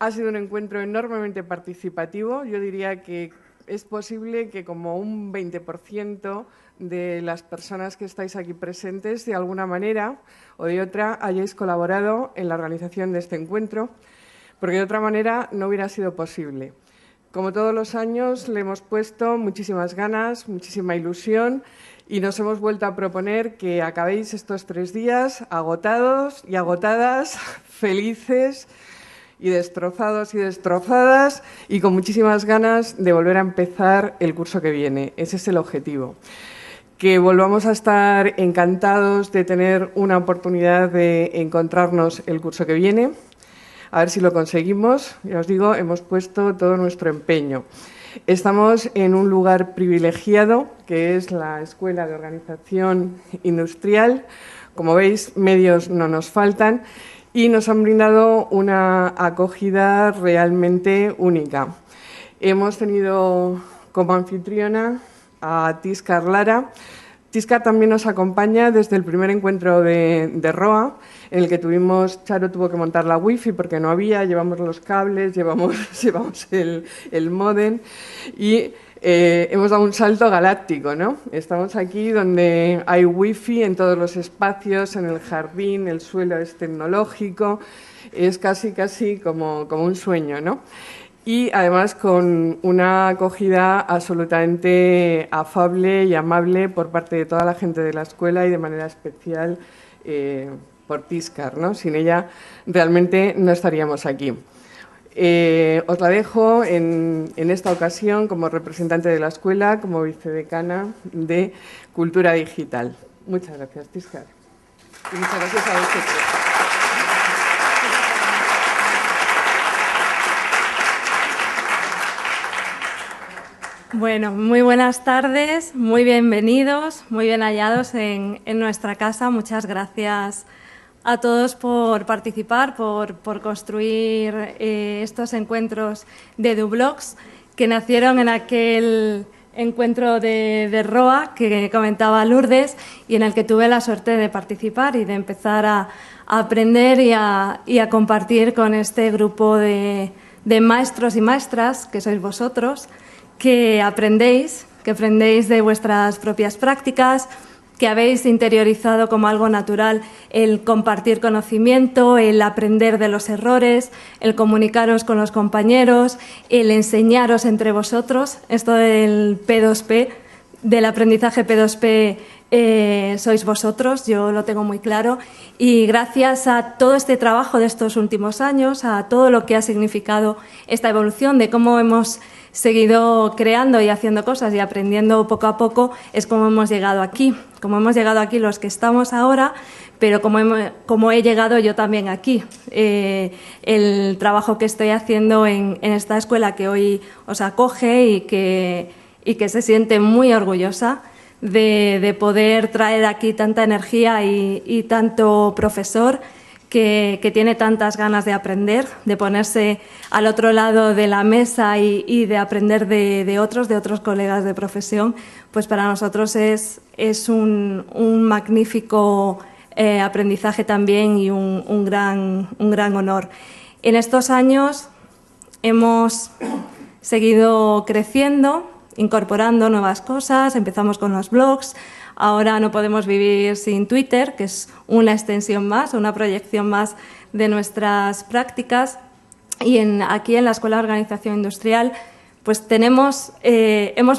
Ha sido un encuentro enormemente participativo. Yo diría que es posible que como un 20% de las personas que estáis aquí presentes, de alguna manera o de otra, hayáis colaborado en la organización de este encuentro, porque de otra manera no hubiera sido posible. Como todos los años, le hemos puesto muchísimas ganas, muchísima ilusión y nos hemos vuelto a proponer que acabéis estos 3 días agotados y agotadas, felices y destrozados y destrozadas y con muchísimas ganas de volver a empezar el curso que viene. Ese es el objetivo. Que volvamos a estar encantados de tener una oportunidad de encontrarnos el curso que viene. A ver si lo conseguimos. Ya os digo, hemos puesto todo nuestro empeño. Estamos en un lugar privilegiado, que es la Escuela de Organización Industrial. Como veis, medios no nos faltan y nos han brindado una acogida realmente única. Hemos tenido como anfitriona a Tiscar Lara. Tiscar también nos acompaña desde el primer encuentro de ROA, en el que Charo tuvo que montar la wifi porque no había, llevamos los cables, llevamos el módem y hemos dado un salto galáctico, ¿no? Estamos aquí donde hay wifi en todos los espacios, en el jardín, el suelo es tecnológico, es casi como un sueño, ¿no? Y además con una acogida absolutamente afable y amable por parte de toda la gente de la escuela y de manera especial por Tiscar, ¿no? Sin ella realmente no estaríamos aquí. Os la dejo en esta ocasión como representante de la escuela, como vicedecana de Cultura Digital. Muchas gracias, Tiscar. Y muchas gracias a vosotros. Bueno, muy buenas tardes, muy bienvenidos, muy bien hallados en nuestra casa. Muchas gracias a todos por participar, por construir estos encuentros de EduBlogs que nacieron en aquel encuentro de ROA que comentaba Lourdes y en el que tuve la suerte de participar y de empezar a aprender y a compartir con este grupo de maestros y maestras que sois vosotros, que aprendéis de vuestras propias prácticas, que habéis interiorizado como algo natural el compartir conocimiento, el aprender de los errores, el comunicaros con los compañeros, el enseñaros entre vosotros. Esto del P2P, del aprendizaje P2P, sois vosotros, yo lo tengo muy claro. Y gracias a todo este trabajo de estos últimos años, a todo lo que ha significado esta evolución de cómo hemos seguido creando y haciendo cosas y aprendiendo poco a poco, es como hemos llegado aquí. Como hemos llegado aquí los que estamos ahora, pero como he llegado yo también aquí. El trabajo que estoy haciendo en esta escuela que hoy os acoge y que se siente muy orgullosa de poder traer aquí tanta energía y tanto profesor que tiene tantas ganas de aprender, de ponerse al otro lado de la mesa y de aprender de otros colegas de profesión, pues para nosotros es un magnífico aprendizaje también y un gran honor. En estos años hemos seguido creciendo, incorporando nuevas cosas, empezamos con los blogs. Ahora no podemos vivir sin Twitter, que es una extensión más, una proyección más de nuestras prácticas. Y aquí en la Escuela de Organización Industrial pues hemos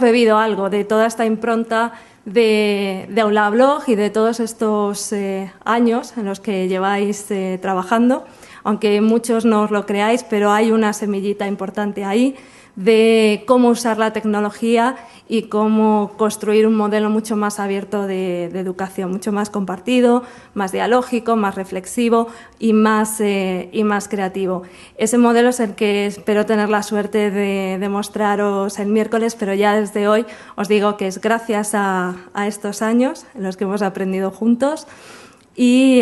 bebido algo de toda esta impronta de Aula Blog y de todos estos años en los que lleváis trabajando, aunque muchos no os lo creáis, pero hay una semillita importante ahí de cómo usar la tecnología y cómo construir un modelo mucho más abierto de educación, mucho más compartido, más dialógico, más reflexivo y más creativo. Ese modelo es el que espero tener la suerte de mostraros el miércoles, pero ya desde hoy os digo que es gracias a estos años en los que hemos aprendido juntos y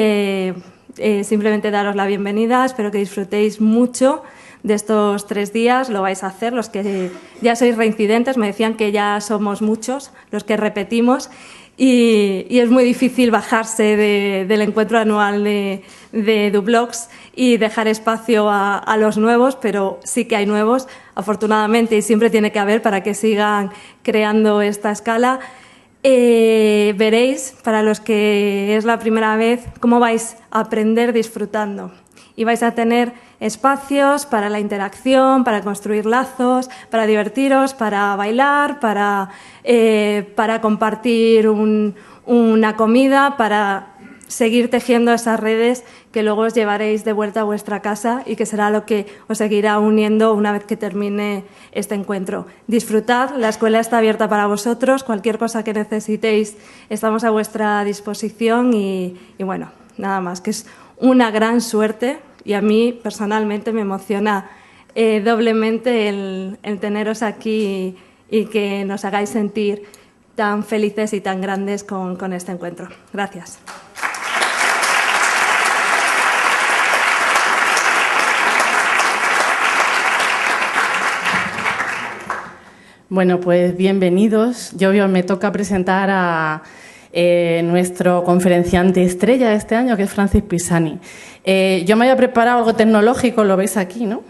simplemente daros la bienvenida. Espero que disfrutéis mucho de estos 3 días, lo vais a hacer. Los que ya sois reincidentes me decían que ya somos muchos los que repetimos, y es muy difícil bajarse del encuentro anual de Dublox y dejar espacio a los nuevos, pero sí que hay nuevos, afortunadamente, y siempre tiene que haber para que sigan creando esta escala. Veréis, para los que es la primera vez, cómo vais a aprender disfrutando. Y vais a tener espacios para la interacción, para construir lazos, para divertiros, para bailar, para compartir una comida, para seguir tejiendo esas redes que luego os llevaréis de vuelta a vuestra casa y que será lo que os seguirá uniendo una vez que termine este encuentro. Disfrutad, la escuela está abierta para vosotros, cualquier cosa que necesitéis estamos a vuestra disposición y bueno, nada más, que es una gran suerte y a mí personalmente me emociona doblemente el teneros aquí y que nos hagáis sentir tan felices y tan grandes con este encuentro. Gracias. Bueno, pues bienvenidos. Me toca presentar a nuestro conferenciante estrella de este año, que es Francis Pisani. Yo me había preparado algo tecnológico, lo veis aquí, ¿no?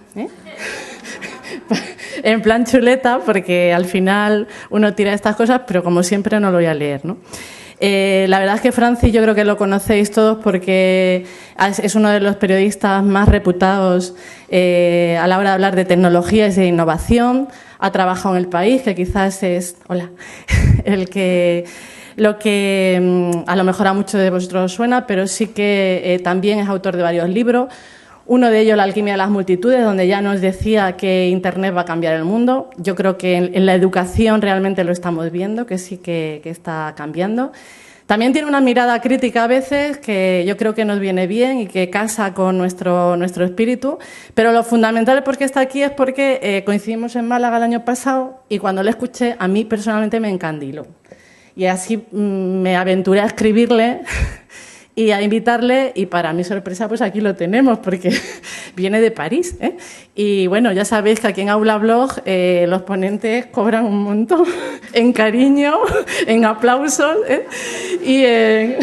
En plan chuleta, porque al final uno tira estas cosas, pero como siempre no lo voy a leer, ¿no? La verdad es que Francis yo creo que lo conocéis todos porque es uno de los periodistas más reputados a la hora de hablar de tecnologías y de innovación. Ha trabajado en El País, que quizás es lo que a lo mejor a muchos de vosotros os suena, pero sí que también es autor de varios libros. Uno de ellos, La alquimia de las multitudes, donde ya nos decía que Internet va a cambiar el mundo. Yo creo que en la educación realmente lo estamos viendo, que sí que está cambiando. También tiene una mirada crítica a veces que yo creo que nos viene bien y que casa con nuestro espíritu, pero lo fundamental por qué está aquí es porque coincidimos en Málaga el año pasado y cuando le escuché a mí personalmente me encandiló. Y así me aventuré a escribirle y a invitarle y para mi sorpresa pues aquí lo tenemos porque viene de París, ¿eh? Y bueno, ya sabéis que aquí en Aula Blog los ponentes cobran un montón en cariño, en aplausos, ¿eh? Y en...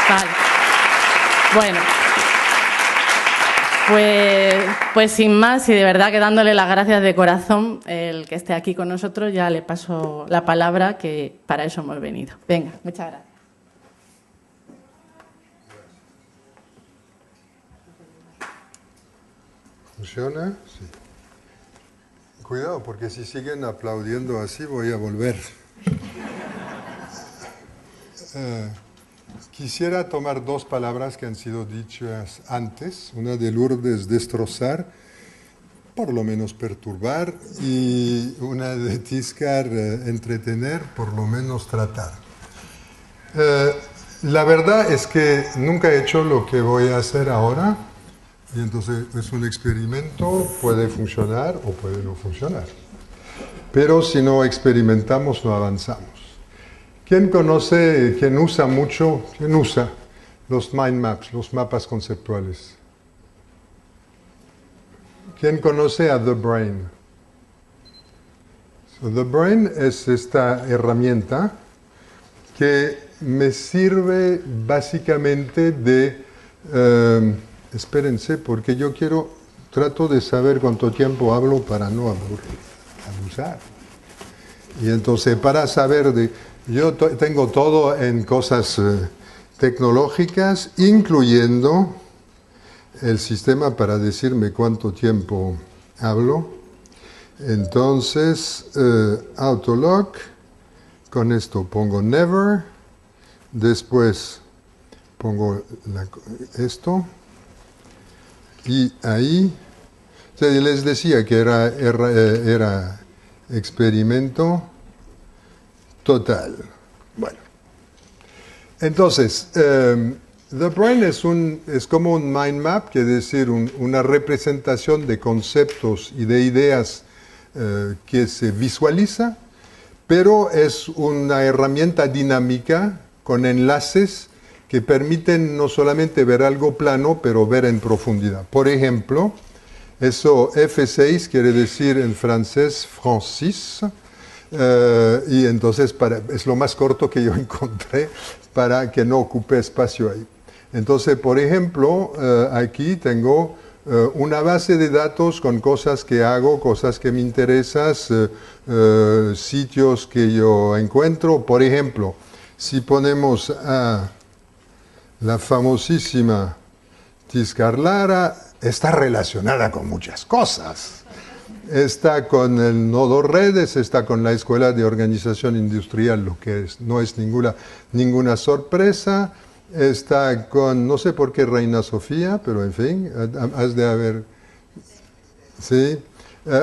Vale. Bueno. Pues sin más, y de verdad que dándole las gracias de corazón, el que esté aquí con nosotros, ya le paso la palabra, que para eso hemos venido. Venga, muchas gracias. ¿Funciona? Sí. Cuidado, porque si siguen aplaudiendo así voy a volver. Quisiera tomar dos palabras que han sido dichas antes, una de Lourdes, destrozar, por lo menos perturbar, y una de Tiscar, entretener, por lo menos tratar. La verdad es que nunca he hecho lo que voy a hacer ahora, y entonces es un experimento, puede funcionar o puede no funcionar. Pero si no experimentamos, no avanzamos. ¿Quién conoce, quién usa mucho, quién usa los mind maps, los mapas conceptuales? ¿Quién conoce a The Brain? The Brain es esta herramienta que me sirve básicamente de... espérense, porque yo trato de saber cuánto tiempo hablo para no abusar. Y entonces, para saber yo tengo todo en cosas tecnológicas, incluyendo el sistema para decirme cuánto tiempo hablo. Entonces, autolock, con esto pongo never, después pongo esto, y ahí, les decía que era experimento total. Bueno, entonces, The Brain es como un mind map, que es decir, una representación de conceptos y de ideas que se visualiza, pero es una herramienta dinámica con enlaces que permiten no solamente ver algo plano, pero ver en profundidad. Por ejemplo, Eso, F6 quiere decir en francés Francis, y entonces es lo más corto que yo encontré para que no ocupe espacio ahí. Entonces, por ejemplo, aquí tengo una base de datos con cosas que hago, cosas que me interesan, sitios que yo encuentro. Por ejemplo, si ponemos a la famosísima Tiscarlara, está relacionada con muchas cosas. Está con el nodo redes, está con la Escuela de Organización Industrial, lo que no es ninguna sorpresa. Está con, no sé por qué Reina Sofía, pero en fin, has de haber, sí,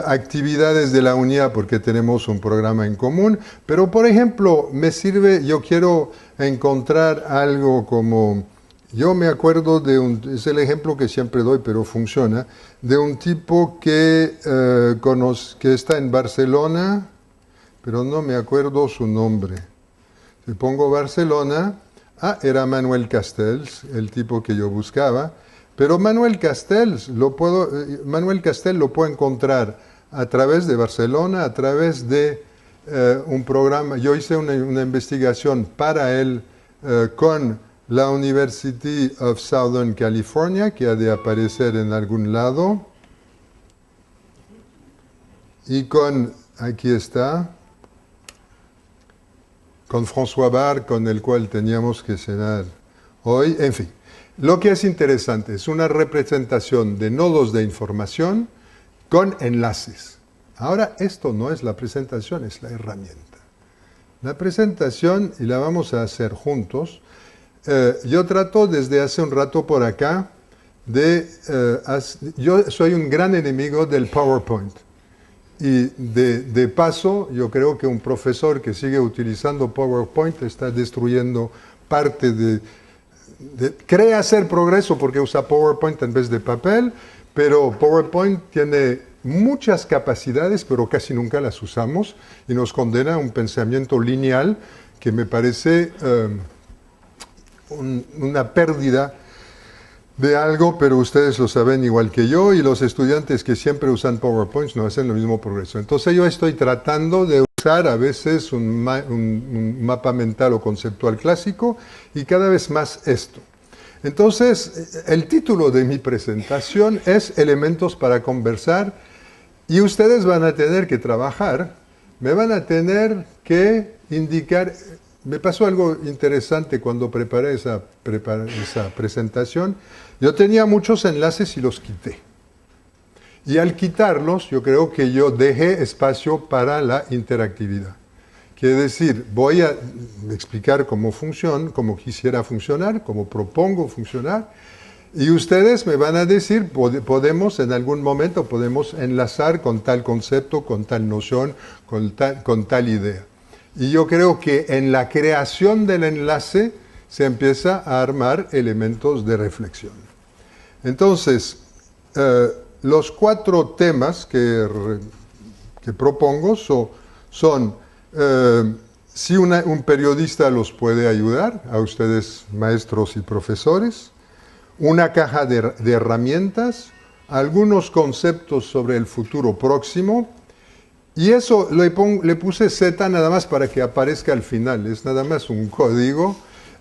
actividades de la UNIA porque tenemos un programa en común. Pero, por ejemplo, me sirve, yo quiero encontrar algo como, yo me acuerdo es el ejemplo que siempre doy, pero funciona, de un tipo que está en Barcelona, pero no me acuerdo su nombre. Si pongo Barcelona, era Manuel Castells, el tipo que yo buscaba, pero Manuel Castells lo puedo encontrar a través de Barcelona, a través de un programa. Yo hice una investigación para él con la University of Southern California, que ha de aparecer en algún lado, y aquí está, con François Barre, con el cual teníamos que cenar hoy. En fin, lo que es interesante es una representación de nodos de información con enlaces. Ahora, esto no es la presentación, es la herramienta. La presentación, y la vamos a hacer juntos, yo trato desde hace un rato por acá yo soy un gran enemigo del PowerPoint. Y de paso, yo creo que un profesor que sigue utilizando PowerPoint está destruyendo parte cree hacer progreso porque usa PowerPoint en vez de papel, pero PowerPoint tiene muchas capacidades, pero casi nunca las usamos y nos condena a un pensamiento lineal que me parece una pérdida de algo, pero ustedes lo saben igual que yo, y los estudiantes que siempre usan PowerPoint no hacen el mismo progreso. Entonces yo estoy tratando de usar a veces un mapa mental o conceptual clásico y cada vez más esto. Entonces, el título de mi presentación es Elementos para conversar, y ustedes van a tener que trabajar, me van a tener que indicar. Me pasó algo interesante cuando preparé esa presentación. Yo tenía muchos enlaces y los quité. Y al quitarlos, yo creo que yo dejé espacio para la interactividad. Quiere decir, voy a explicar cómo funciona, cómo quisiera funcionar, cómo propongo funcionar, y ustedes me van a decir, podemos en algún momento, podemos enlazar con tal concepto, con tal noción, con tal idea. Y yo creo que en la creación del enlace se empieza a armar elementos de reflexión. Entonces, los 4 temas que propongo son si un periodista los puede ayudar, a ustedes maestros y profesores, una caja de herramientas, algunos conceptos sobre el futuro próximo. Y eso le puse Z nada más para que aparezca al final, es nada más un código.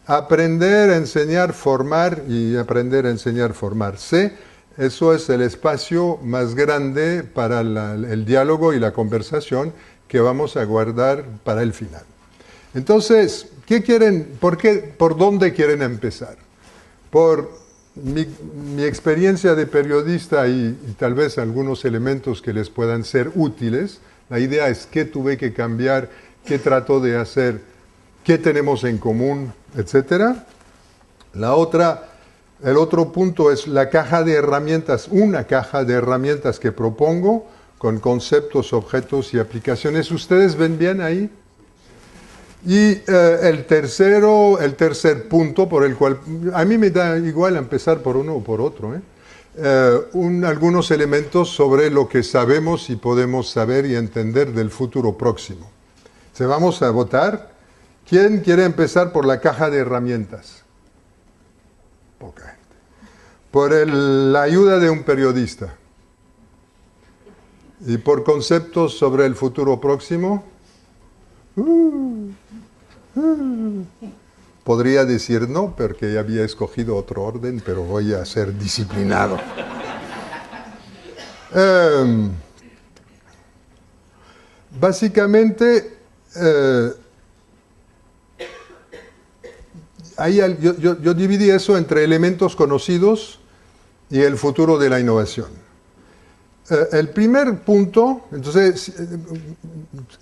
Aprender, enseñar, formar y aprender, enseñar, formar. C, eso es el espacio más grande para el diálogo y la conversación que vamos a guardar para el final. Entonces, ¿qué quieren? ¿Por dónde quieren empezar? Por mi experiencia de periodista y tal vez algunos elementos que les puedan ser útiles. La idea es qué tuve que cambiar, qué trato de hacer, qué tenemos en común, etc. El otro punto es la caja de herramientas, una caja de herramientas que propongo con conceptos, objetos y aplicaciones. ¿Ustedes ven bien ahí? Y el tercer punto por el cual, a mí me da igual empezar por uno o por otro, algunos elementos sobre lo que sabemos y podemos saber y entender del futuro próximo. Vamos a votar. ¿Quién quiere empezar por la caja de herramientas? Poca gente. Por la ayuda de un periodista. Y por conceptos sobre el futuro próximo, podría decir no, porque ya había escogido otro orden, pero voy a ser disciplinado. Básicamente, yo dividí eso entre elementos conocidos y el futuro de la innovación. El primer punto, entonces,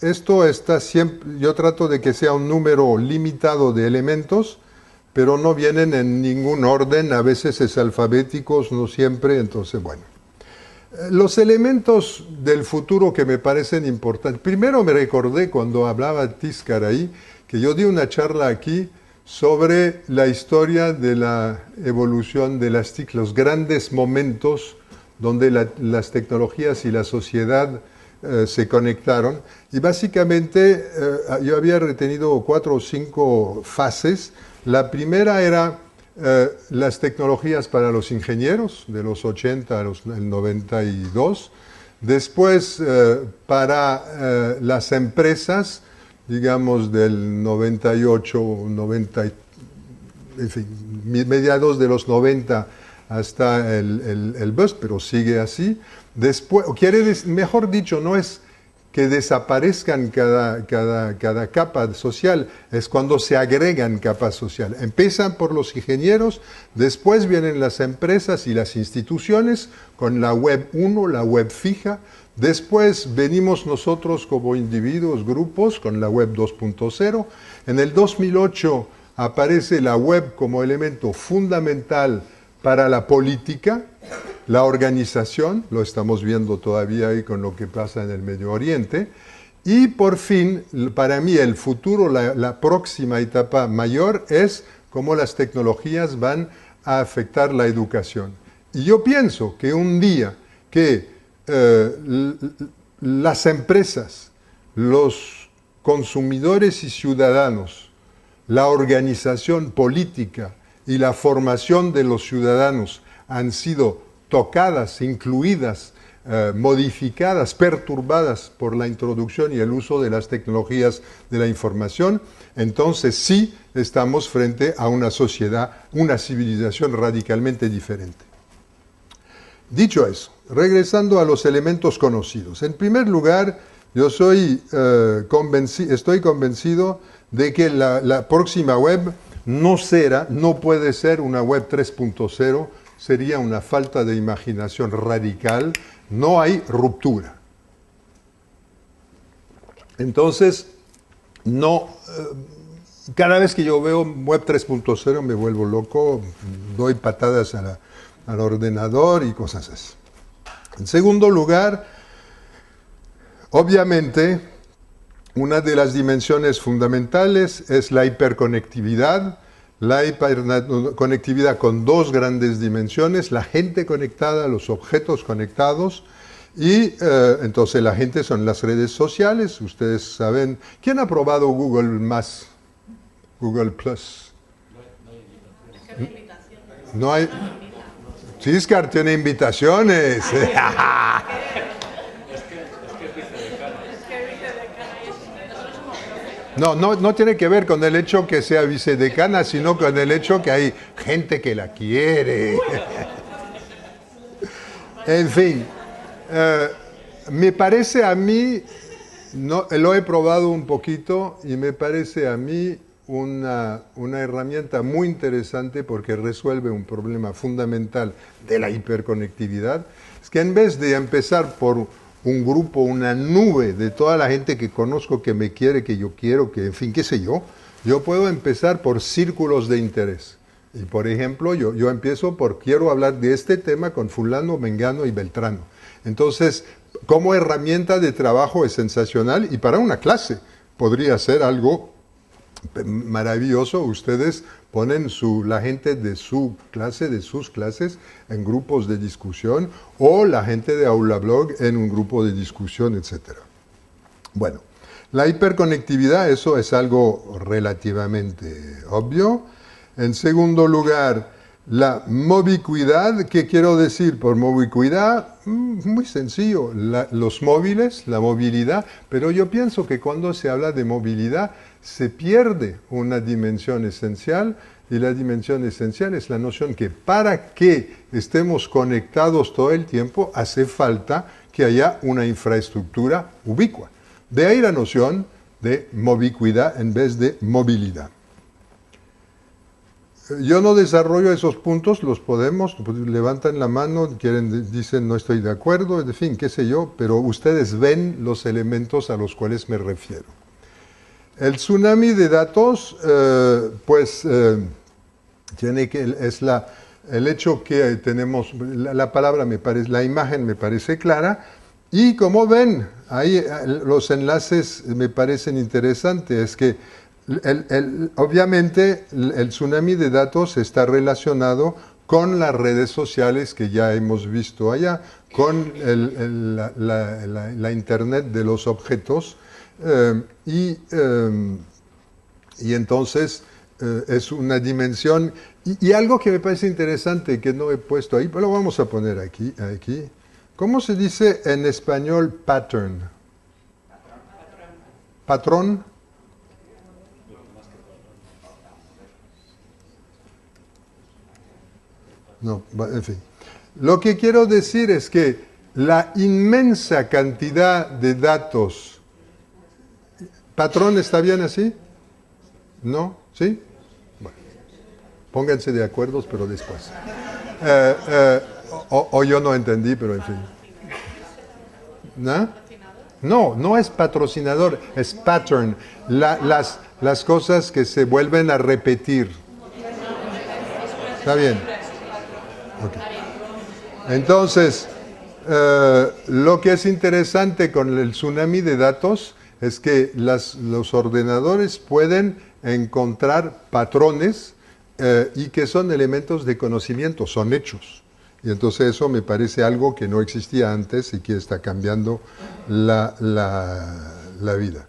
esto está siempre, yo trato de que sea un número limitado de elementos, pero no vienen en ningún orden, a veces es alfabéticos, no siempre, entonces, bueno. Los elementos del futuro que me parecen importantes. Primero me recordé cuando hablaba Tíscar ahí, que yo di una charla aquí sobre la historia de la evolución de las TIC, los grandes momentos donde las tecnologías y la sociedad se conectaron. Y básicamente yo había retenido 4 o 5 fases. La primera era las tecnologías para los ingenieros, de los 80 al 92. Después, para las empresas, digamos del 98, 90, en fin, mediados de los 90 hasta el bust, pero sigue así. Después, mejor dicho, no es que desaparezcan cada capa social, es cuando se agregan capas sociales. Empiezan por los ingenieros, después vienen las empresas y las instituciones con la web 1, la web fija, después venimos nosotros como individuos, grupos, con la web 2.0. En el 2008 aparece la web como elemento fundamental para la política, la organización, lo estamos viendo todavía ahí con lo que pasa en el Medio Oriente, y por fin, para mí el futuro, la próxima etapa mayor es cómo las tecnologías van a afectar la educación. Y yo pienso que un día que las empresas, los consumidores y ciudadanos, la organización política y la formación de los ciudadanos han sido tocadas, incluidas, modificadas, perturbadas por la introducción y el uso de las tecnologías de la información, entonces sí estamos frente a una sociedad, una civilización radicalmente diferente. Dicho eso, regresando a los elementos conocidos. En primer lugar, yo estoy convencido de que la próxima web no puede ser una web 3.0, sería una falta de imaginación radical, no hay ruptura. Entonces, cada vez que yo veo web 3.0 me vuelvo loco, doy patadas al ordenador y cosas así. En segundo lugar, obviamente, una de las dimensiones fundamentales es la hiperconectividad. La hiperconectividad con 2 grandes dimensiones, la gente conectada, los objetos conectados, y entonces la gente son las redes sociales. Ustedes saben, ¿quién ha probado Google Más? Google Plus. No hay. Tíscar tiene invitaciones. No tiene que ver con el hecho que sea vicedecana, sino con el hecho que hay gente que la quiere. En fin, me parece a mí, lo he probado un poquito y me parece a mí una herramienta muy interesante porque resuelve un problema fundamental de la hiperconectividad. Es que en vez de empezar por un grupo, una nube de toda la gente que conozco, que me quiere, que yo quiero, que en fin, qué sé yo puedo empezar por círculos de interés. Y por ejemplo, yo empiezo por quiero hablar de este tema con fulano, mengano y beltrano. Entonces, como herramienta de trabajo es sensacional y para una clase podría ser algo maravilloso. Ustedes ponen la gente de su clase, de sus clases, en grupos de discusión, o la gente de Aulablog en un grupo de discusión, etc. Bueno, la hiperconectividad, eso es algo relativamente obvio. En segundo lugar, La mobicuidad, ¿qué quiero decir por mobicuidad? Muy sencillo, los móviles, la movilidad, pero yo pienso que cuando se habla de movilidad se pierde una dimensión esencial, y la dimensión esencial es la noción que para que estemos conectados todo el tiempo hace falta que haya una infraestructura ubicua. De ahí la noción de mobicuidad en vez de movilidad. Yo no desarrollo esos puntos, los podemos, pues levantan la mano, dicen no estoy de acuerdo, en fin, qué sé yo, pero ustedes ven los elementos a los cuales me refiero. El tsunami de datos, tiene que, el hecho que tenemos, la palabra me parece, la imagen me parece clara, y como ven, ahí los enlaces me parecen interesantes, es que obviamente el tsunami de datos está relacionado con las redes sociales que ya hemos visto allá, con la Internet de los objetos, y entonces es una dimensión, y algo que me parece interesante que no he puesto ahí, pero lo vamos a poner aquí. ¿Cómo se dice en español pattern? ¿Patrón? No, en fin. Lo que quiero decir es que la inmensa cantidad de datos... ¿Patrón está bien así? ¿No? ¿Sí? Bueno, pónganse de acuerdo, pero después. O yo no entendí, pero en fin. ¿No? No es patrocinador, es pattern. Las cosas que se vuelven a repetir. ¿Está bien? Okay. Entonces, lo que es interesante con el tsunami de datos es que los ordenadores pueden encontrar patrones y que son elementos de conocimiento, son hechos. Y entonces eso me parece algo que no existía antes y que está cambiando la vida.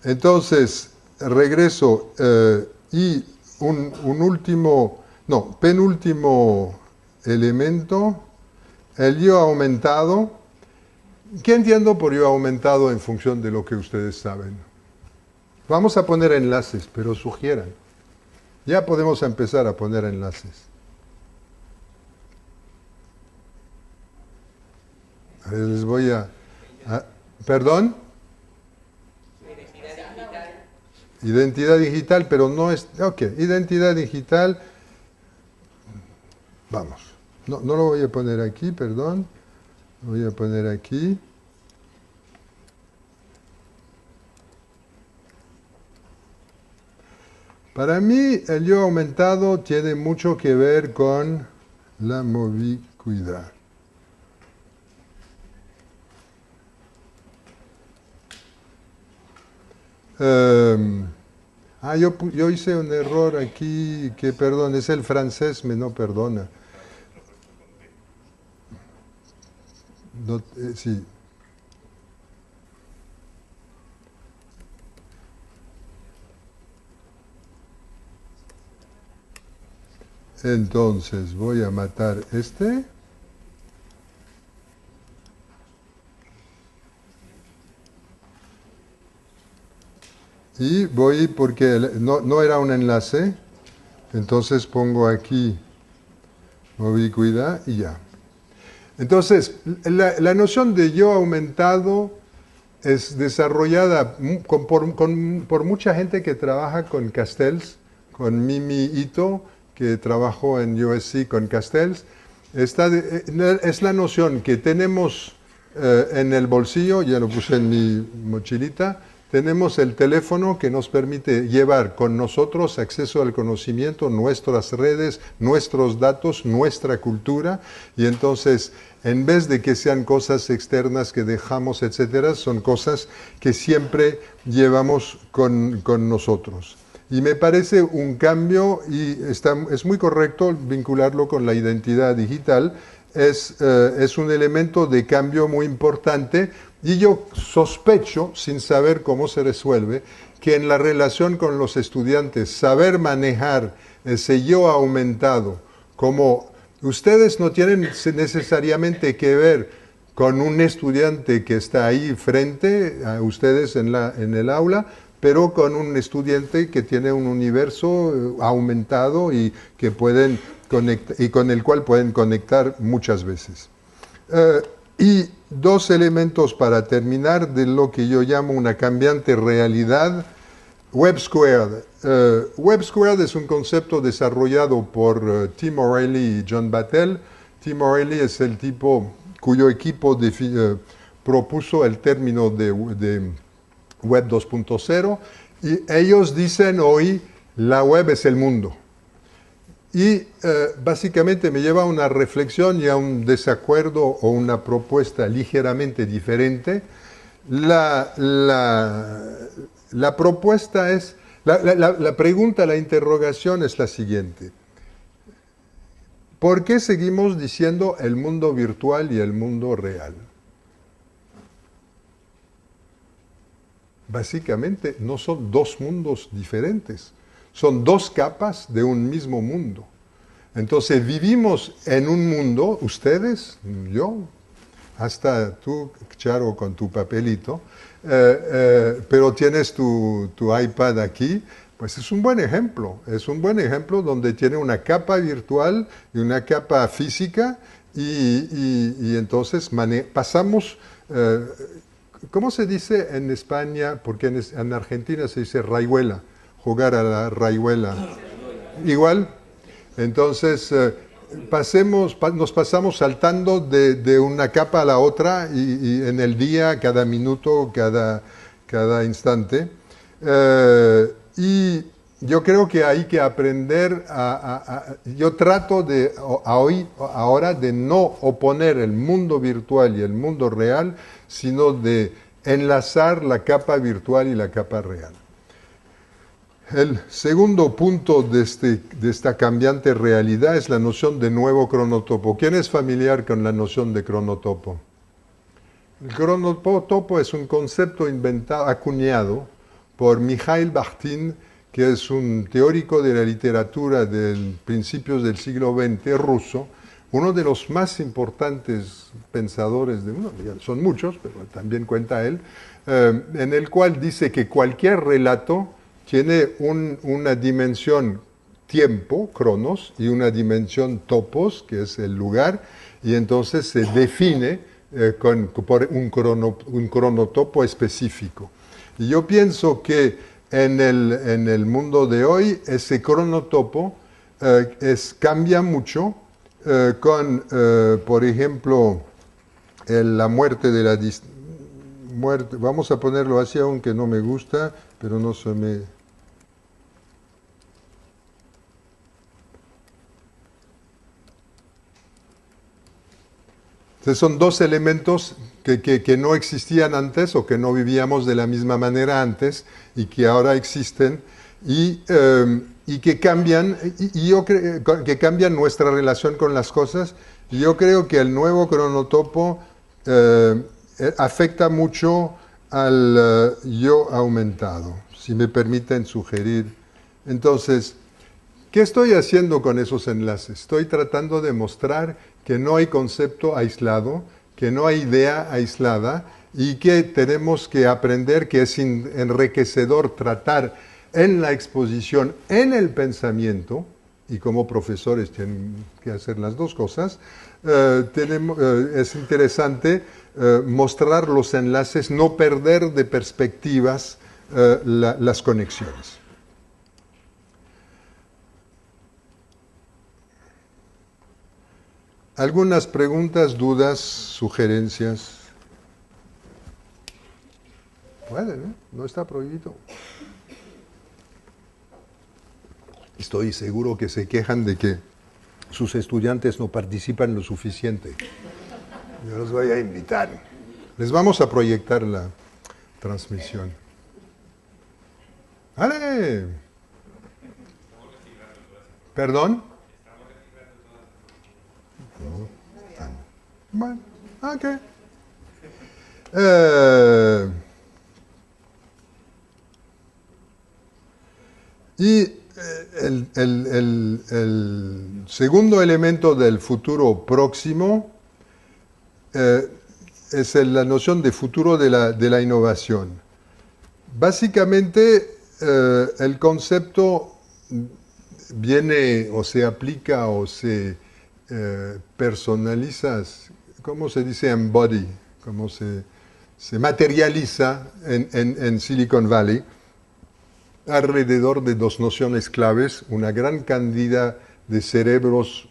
Entonces, regreso y penúltimo elemento, el yo aumentado. ¿Qué entiendo por yo aumentado en función de lo que ustedes saben? Vamos a poner enlaces, pero sugieran. Ya podemos empezar a poner enlaces. Les voy ¿Perdón? Identidad digital, pero no es... Ok, identidad digital... Vamos. No lo voy a poner aquí, perdón. Lo voy a poner aquí. Para mí, el yo aumentado tiene mucho que ver con la mobicuidad. Yo hice un error aquí, que perdón, es el francés, me no perdona. No, sí. Entonces voy a matar este. Y voy, porque no era un enlace, entonces pongo aquí mobicuidad y ya. Entonces, la noción de yo aumentado es desarrollada por mucha gente que trabaja con Castells, con Mimi Ito, que trabajó en USC con Castells. Es la noción que tenemos en el bolsillo, ya lo puse en mi mochilita. Tenemos el teléfono que nos permite llevar con nosotros acceso al conocimiento, nuestras redes, nuestros datos, nuestra cultura, y entonces en vez de que sean cosas externas que dejamos, etcétera, son cosas que siempre llevamos con nosotros. Y me parece un cambio, y es muy correcto vincularlo con la identidad digital, es un elemento de cambio muy importante. Y yo sospecho, sin saber cómo se resuelve, que en la relación con los estudiantes, saber manejar ese yo aumentado como ustedes no tienen necesariamente que ver con un estudiante que está ahí frente a ustedes en el aula, pero con un estudiante que tiene un universo aumentado y que pueden y con el cual pueden conectar muchas veces. Y dos elementos para terminar de lo que yo llamo una cambiante realidad. Web Squared. Web Squared es un concepto desarrollado por Tim O'Reilly y John Battelle. Tim O'Reilly es el tipo cuyo equipo propuso el término de Web 2.0 y ellos dicen hoy la web es el mundo. Y básicamente me lleva a una reflexión y a un desacuerdo o una propuesta ligeramente diferente. La propuesta es, la pregunta, la interrogación es la siguiente. ¿Por qué seguimos diciendo el mundo virtual y el mundo real? Básicamente no son dos mundos diferentes, son dos capas de un mismo mundo. Entonces vivimos en un mundo, ustedes, yo, hasta tú, Charo, con tu papelito, pero tienes tu iPad aquí, pues es un buen ejemplo donde tiene una capa virtual y una capa física y entonces pasamos, ¿cómo se dice en España? Porque en Argentina se dice raihuela, jugar a la raihuela. Igual, entonces nos pasamos saltando de una capa a la otra y en el día, cada minuto, cada instante. Y yo creo que hay que aprender yo trato ahora de no oponer el mundo virtual y el mundo real, sino de enlazar la capa virtual y la capa real. El segundo punto de esta cambiante realidad es la noción de nuevo cronotopo. ¿Quién es familiar con la noción de cronotopo? El cronotopo es un concepto acuñado por Mikhail Bakhtin, que es un teórico de la literatura de principios del siglo XX ruso, uno de los más importantes pensadores son muchos, pero también cuenta él, en el cual dice que cualquier relato tiene una dimensión tiempo, cronos, y una dimensión topos, que es el lugar, y entonces se define por un cronotopo específico. Y yo pienso que en el mundo de hoy ese cronotopo cambia mucho con, por ejemplo, la muerte de la muerte. Vamos a ponerlo así, aunque no me gusta, pero no se me... Entonces son dos elementos que no existían antes o que no vivíamos de la misma manera antes y que ahora existen y que cambian, que cambian nuestra relación con las cosas. Y yo creo que el nuevo cronotopo afecta mucho al yo aumentado, si me permiten sugerir. Entonces, ¿qué estoy haciendo con esos enlaces? Estoy tratando de mostrar que no hay concepto aislado, que no hay idea aislada y que tenemos que aprender que es enriquecedor tratar en la exposición, en el pensamiento, y como profesores tienen que hacer las dos cosas, es interesante mostrar los enlaces, no perder de perspectivas las conexiones. ¿Algunas preguntas, dudas, sugerencias? Pueden, ¿eh? No está prohibido. Estoy seguro que se quejan de que sus estudiantes no participan lo suficiente. Yo los voy a invitar. Les vamos a proyectar la transmisión. ¡Ale! ¿Perdón? Bueno, ok. Y el segundo elemento del futuro próximo es la noción de futuro de la innovación. Básicamente, el concepto viene o se aplica o se personaliza, ¿cómo se dice? Embody, ¿cómo se materializa en Silicon Valley alrededor de dos nociones claves: una gran cantidad de cerebros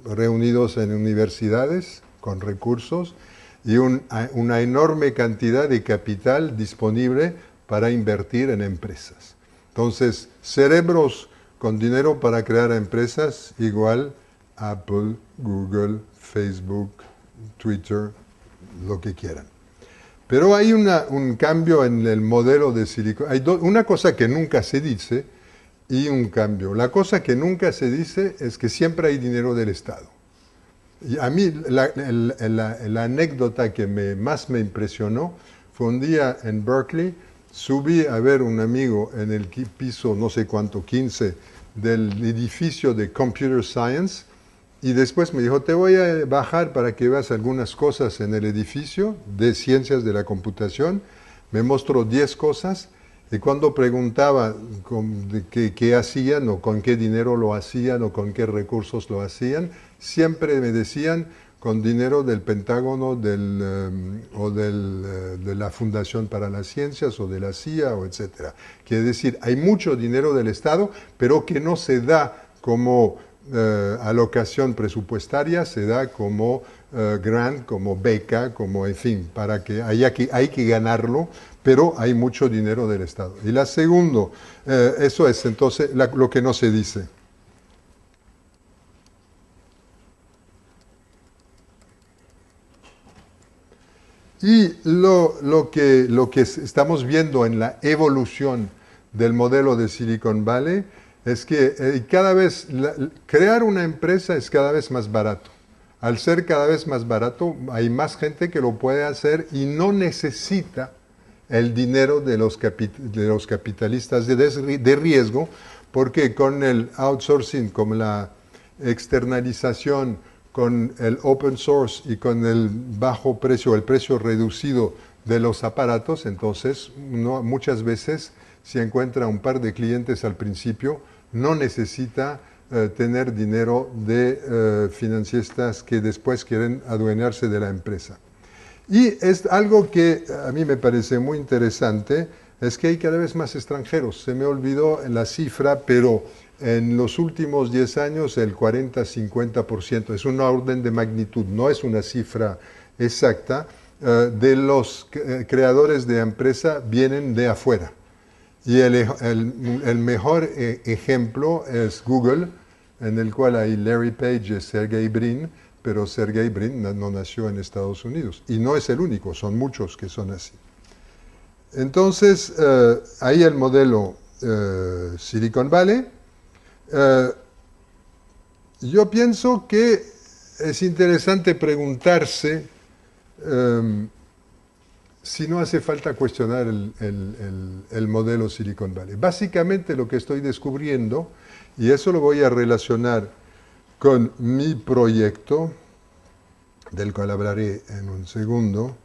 reunidos en universidades con recursos y una enorme cantidad de capital disponible para invertir en empresas. Entonces, cerebros con dinero para crear empresas igual Apple, Google, Facebook, Twitter, lo que quieran. Pero hay un cambio en el modelo de Silicon. Hay una cosa que nunca se dice y un cambio. La cosa que nunca se dice es que siempre hay dinero del Estado. Y a mí la anécdota que más me impresionó fue un día en Berkeley. Subí a ver un amigo en el piso, no sé cuánto, 15, del edificio de Computer Science, y después me dijo, te voy a bajar para que veas algunas cosas en el edificio de ciencias de la computación. Me mostró 10 cosas, y cuando preguntaba qué hacían, o con qué dinero lo hacían, o con qué recursos lo hacían, siempre me decían con dinero del Pentágono o de la Fundación para las Ciencias o de la CIA, o etc. Quiere decir, hay mucho dinero del Estado, pero que no se da como alocación presupuestaria, se da como grant, como beca, como, en fin, para que hay que ganarlo, pero hay mucho dinero del Estado. Y la segunda, eso es entonces lo que no se dice. Y lo que estamos viendo en la evolución del modelo de Silicon Valley es que cada vez crear una empresa es cada vez más barato. Al ser cada vez más barato, hay más gente que lo puede hacer y no necesita el dinero de los capitalistas de riesgo, porque con el outsourcing, con la externalización, con el open source y con el bajo precio, el precio reducido de los aparatos, entonces muchas veces si encuentra un par de clientes al principio, no necesita tener dinero de financistas que después quieren adueñarse de la empresa. Y es algo que a mí me parece muy interesante, es que hay cada vez más extranjeros. Se me olvidó la cifra, pero en los últimos 10 años el 40-50%, es una orden de magnitud, no es una cifra exacta, de los creadores de empresa vienen de afuera. Y el mejor ejemplo es Google, en el cual hay Larry Page y Sergey Brin, pero Sergey Brin no nació en Estados Unidos. Y no es el único, son muchos que son así. Entonces, ahí el modelo Silicon Valley. Yo pienso que es interesante preguntarse si no hace falta cuestionar el modelo Silicon Valley. Básicamente lo que estoy descubriendo, y eso lo voy a relacionar con mi proyecto, del cual hablaré en un segundo,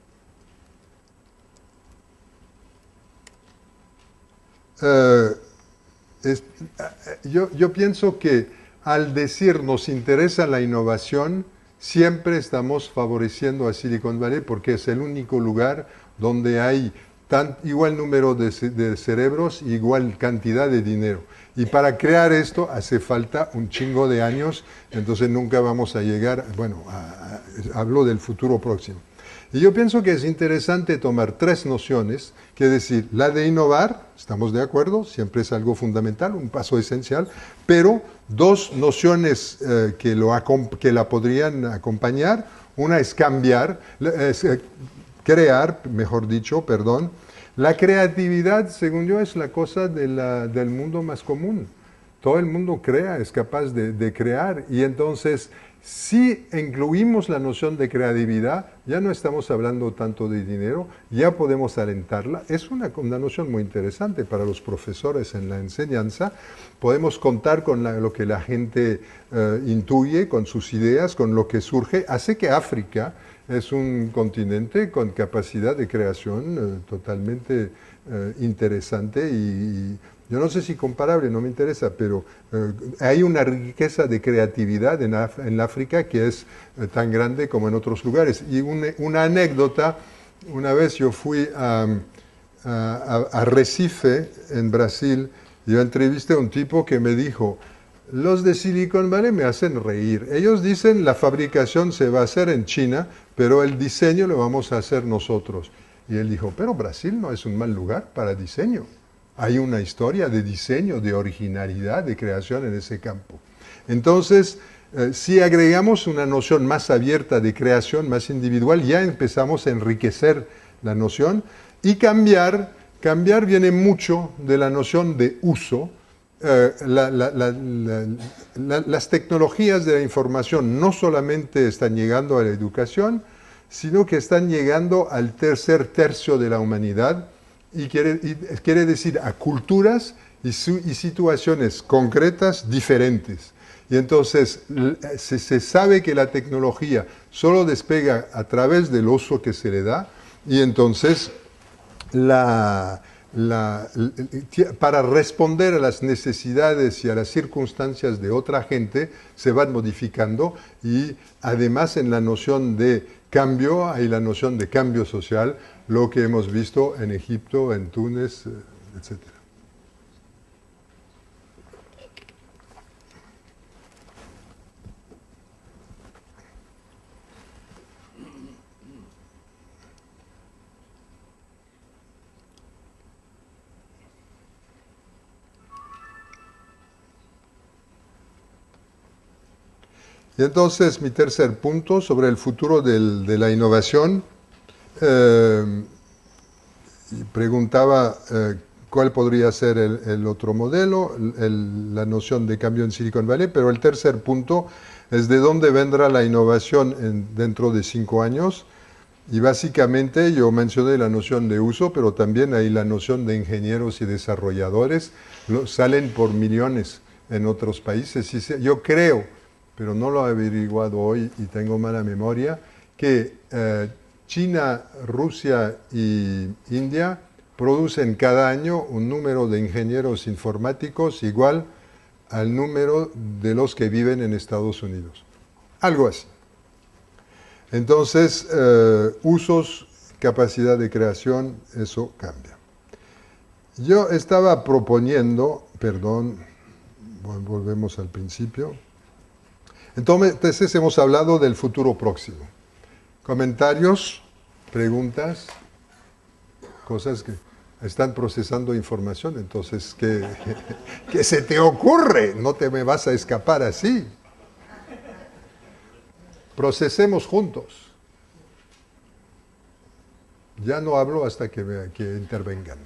yo pienso que al decir nos interesa la innovación, siempre estamos favoreciendo a Silicon Valley porque es el único lugar donde hay igual número de cerebros, igual cantidad de dinero. Y para crear esto hace falta un chingo de años, entonces nunca vamos a llegar, bueno, hablo del futuro próximo. Y yo pienso que es interesante tomar 3 nociones, que decir, la de innovar, estamos de acuerdo, siempre es algo fundamental, un paso esencial, pero 2 nociones que la podrían acompañar. Una es cambiar, crear, mejor dicho, perdón. La creatividad, según yo, es la cosa del mundo más común. todo el mundo crea, es capaz de crear, y entonces si incluimos la noción de creatividad, ya no estamos hablando tanto de dinero, ya podemos alentarla. Es una noción muy interesante para los profesores en la enseñanza. Podemos contar con lo que la gente intuye, con sus ideas, con lo que surge. Hace que África es un continente con capacidad de creación totalmente interesante y yo no sé si comparable, no me interesa, pero hay una riqueza de creatividad en África que es tan grande como en otros lugares. Y una anécdota, una vez yo fui a Recife, en Brasil, y yo entrevisté a un tipo que me dijo, los de Silicon Valley me hacen reír. Ellos dicen la fabricación se va a hacer en China, pero el diseño lo vamos a hacer nosotros. Y él dijo, pero Brasil no es un mal lugar para diseño. Hay una historia de diseño, de originalidad, de creación en ese campo. Entonces, si agregamos una noción más abierta de creación, más individual, ya empezamos a enriquecer la noción y cambiar viene mucho de la noción de uso. Las tecnologías de la información no solamente están llegando a la educación, sino que están llegando al tercer tercio de la humanidad, y quiere decir a culturas y situaciones concretas diferentes. Y entonces se sabe que la tecnología solo despega a través del uso que se le da, y entonces para responder a las necesidades y a las circunstancias de otra gente se van modificando, y además en la noción de cambio hay la noción de cambio social, lo que hemos visto en Egipto, en Túnez, etc. Y entonces mi tercer punto sobre el futuro de la innovación, preguntaba cuál podría ser el otro modelo, la noción de cambio en Silicon Valley, pero el tercer punto es de dónde vendrá la innovación dentro de 5 años. Y básicamente yo mencioné la noción de uso, pero también hay la noción de ingenieros y desarrolladores. Salen por millones en otros países. Y yo creo, pero no lo he averiguado hoy y tengo mala memoria, que China, Rusia y India producen cada año un número de ingenieros informáticos igual al número de los que viven en Estados Unidos. Algo así. Entonces, usos, capacidad de creación, eso cambia. Yo estaba proponiendo, perdón, volvemos al principio. Entonces hemos hablado del futuro próximo. Comentarios, preguntas, cosas que están procesando información, entonces, ¿qué se te ocurre? No te me vas a escapar así. Procesemos juntos. Ya no hablo hasta que intervengan.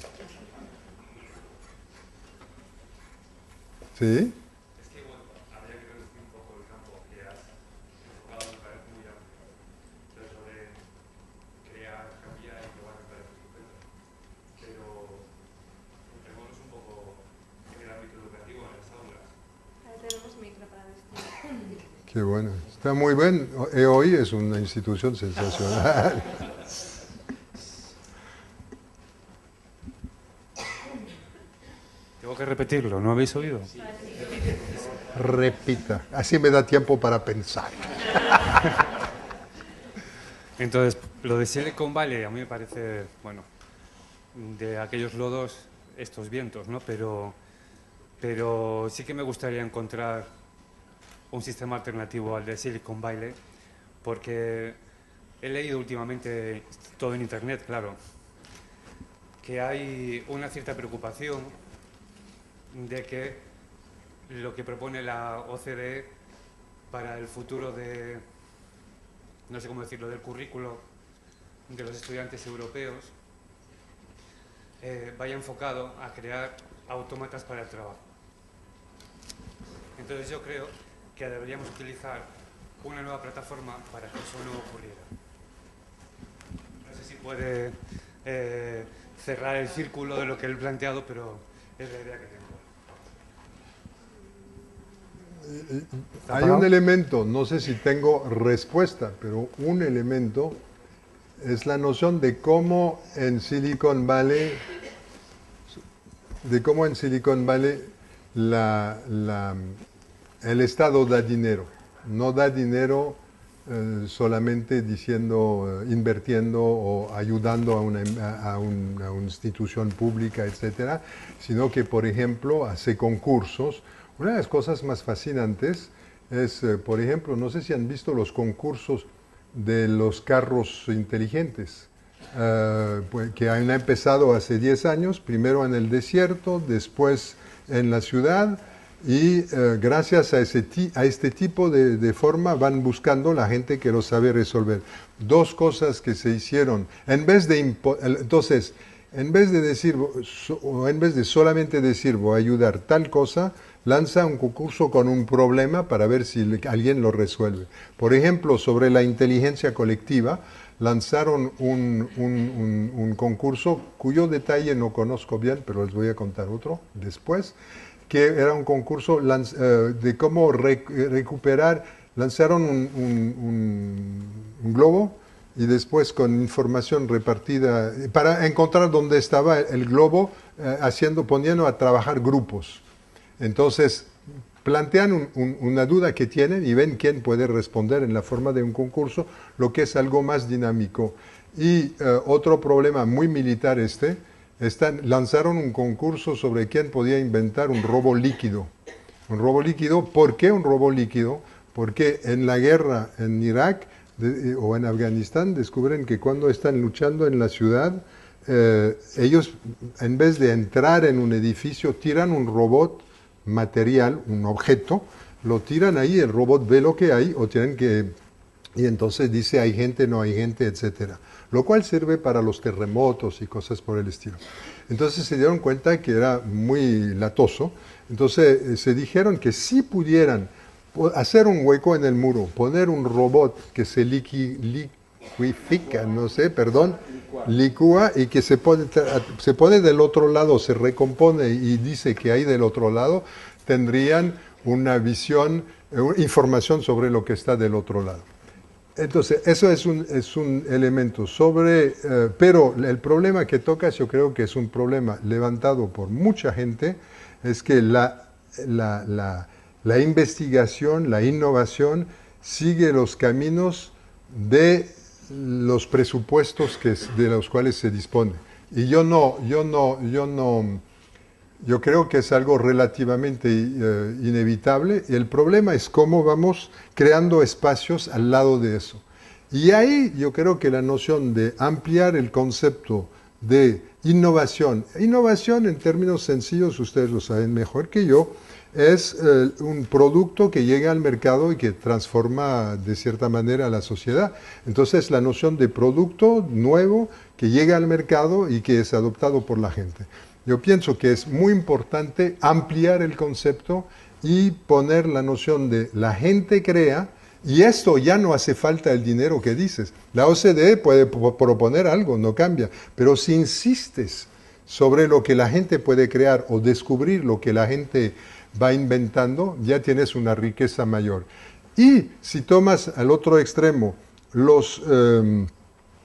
¿Sí? Qué bueno. Está muy bien. EOI es una institución sensacional. Tengo que repetirlo, ¿no habéis oído? Sí. Repita. Así me da tiempo para pensar. Entonces, lo de Silicon Valley a mí me parece, bueno, de aquellos lodos, estos vientos, ¿no? Pero sí que me gustaría encontrar un sistema alternativo al de Silicon Valley, porque he leído últimamente, todo en Internet, claro, que hay una cierta preocupación de que lo que propone la OCDE para el futuro de, no sé cómo decirlo, del currículo de los estudiantes europeos, vaya enfocado a crear autómatas para el trabajo. Entonces yo creo que deberíamos utilizar una nueva plataforma para que eso no ocurriera. No sé si puede cerrar el círculo de lo que él ha planteado, pero es la idea que tengo. Hay un elemento, no sé si tengo respuesta, pero un elemento es la noción de cómo en Silicon Valley, el Estado da dinero. No da dinero solamente diciendo, invirtiendo o ayudando a una institución pública, etcétera, sino que, por ejemplo, hace concursos. Una de las cosas más fascinantes es, por ejemplo, no sé si han visto los concursos de los carros inteligentes, pues, que han empezado hace 10 años, primero en el desierto, después en la ciudad, y gracias a este tipo de forma van buscando la gente que lo sabe resolver. Dos cosas que se hicieron, entonces, en vez de decir, o en vez de solamente decir voy a ayudar tal cosa, lanza un concurso con un problema para ver si alguien lo resuelve. Por ejemplo, sobre la inteligencia colectiva, lanzaron un concurso cuyo detalle no conozco bien, pero les voy a contar otro después, que era un concurso de cómo recuperar, lanzaron un globo y después con información repartida, para encontrar dónde estaba el globo, poniendo a trabajar grupos. Entonces, plantean una duda que tienen y ven quién puede responder en la forma de un concurso, lo que es algo más dinámico. Y otro problema muy militar lanzaron un concurso sobre quién podía inventar un robo líquido. Un robo líquido, ¿por qué un robo líquido? Porque en la guerra en Irak o en Afganistán descubren que cuando están luchando en la ciudad, ellos en vez de entrar en un edificio tiran un robot material, un objeto, lo tiran ahí, el robot ve lo que hay y entonces dice hay gente, no hay gente, etcétera. Lo cual sirve para los terremotos y cosas por el estilo. Entonces se dieron cuenta que era muy latoso. Entonces se dijeron que si pudieran hacer un hueco en el muro, poner un robot que se licúa y que se pone del otro lado, se recompone y dice que hay del otro lado, tendrían una visión, información sobre lo que está del otro lado. Entonces, eso es un elemento pero el problema que tocas, yo creo que es un problema levantado por mucha gente, es que la investigación, la innovación, sigue los caminos de los presupuestos de los cuales se dispone. Y yo creo que es algo relativamente inevitable. Y el problema es cómo vamos creando espacios al lado de eso. Y ahí yo creo que la noción de ampliar el concepto de innovación en términos sencillos, ustedes lo saben mejor que yo, es un producto que llega al mercado y que transforma de cierta manera a la sociedad. Entonces la noción de producto nuevo que llega al mercado y que es adoptado por la gente. Yo pienso que es muy importante ampliar el concepto y poner la noción de la gente crea, y esto ya no hace falta el dinero que dices. La OCDE puede proponer algo, no cambia, pero si insistes sobre lo que la gente puede crear o descubrir lo que la gente va inventando, ya tienes una riqueza mayor. Y si tomas al otro extremo los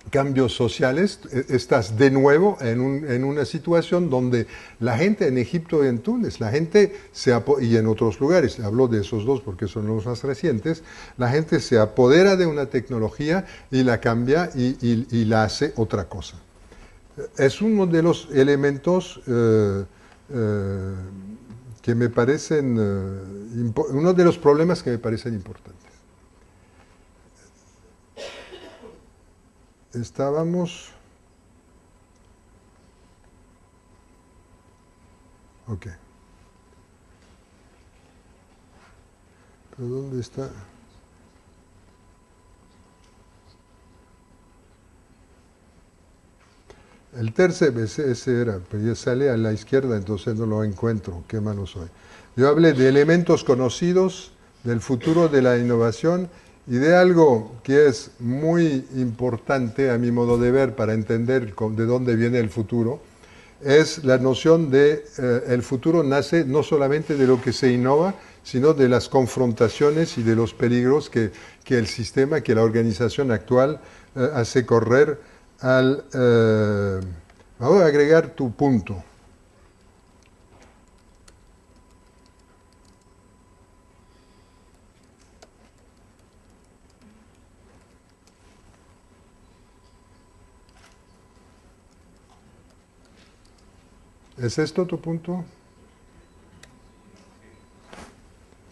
cambios sociales, estás de nuevo en una situación donde la gente en Egipto y en Túnez, y en otros lugares, hablo de esos dos porque son los más recientes, la gente se apodera de una tecnología y la cambia y la hace otra cosa. Es uno de los elementos que me parecen, uno de los problemas que me parecen importantes. Estábamos... Ok. ¿Pero dónde está? El tercer, ese era, pero ya sale a la izquierda, entonces no lo encuentro, qué malo soy. Yo hablé de elementos conocidos, del futuro de la innovación y de algo que es muy importante a mi modo de ver para entender de dónde viene el futuro, es la noción de el futuro nace no solamente de lo que se innova, sino de las confrontaciones y de los peligros que el sistema, que la organización actual hace correr al... vamos a agregar tu punto. ¿Es esto tu punto?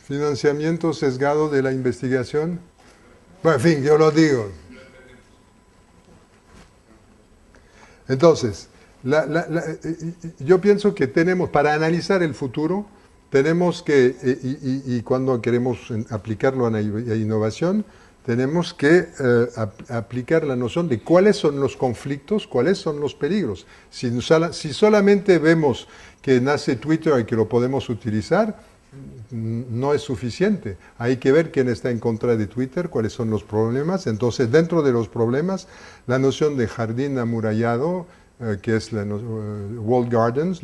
Financiamiento sesgado de la investigación. Bueno, en fin, yo lo digo. Entonces, yo pienso que tenemos, para analizar el futuro, tenemos que, y cuando queremos aplicarlo a la innovación, tenemos que aplicar la noción de cuáles son los conflictos, cuáles son los peligros. Si solamente vemos que nace Twitter y que lo podemos utilizar, no es suficiente. Hay que ver quién está en contra de Twitter, cuáles son los problemas. Entonces, dentro de los problemas, la noción de jardín amurallado, que es la Walled Gardens,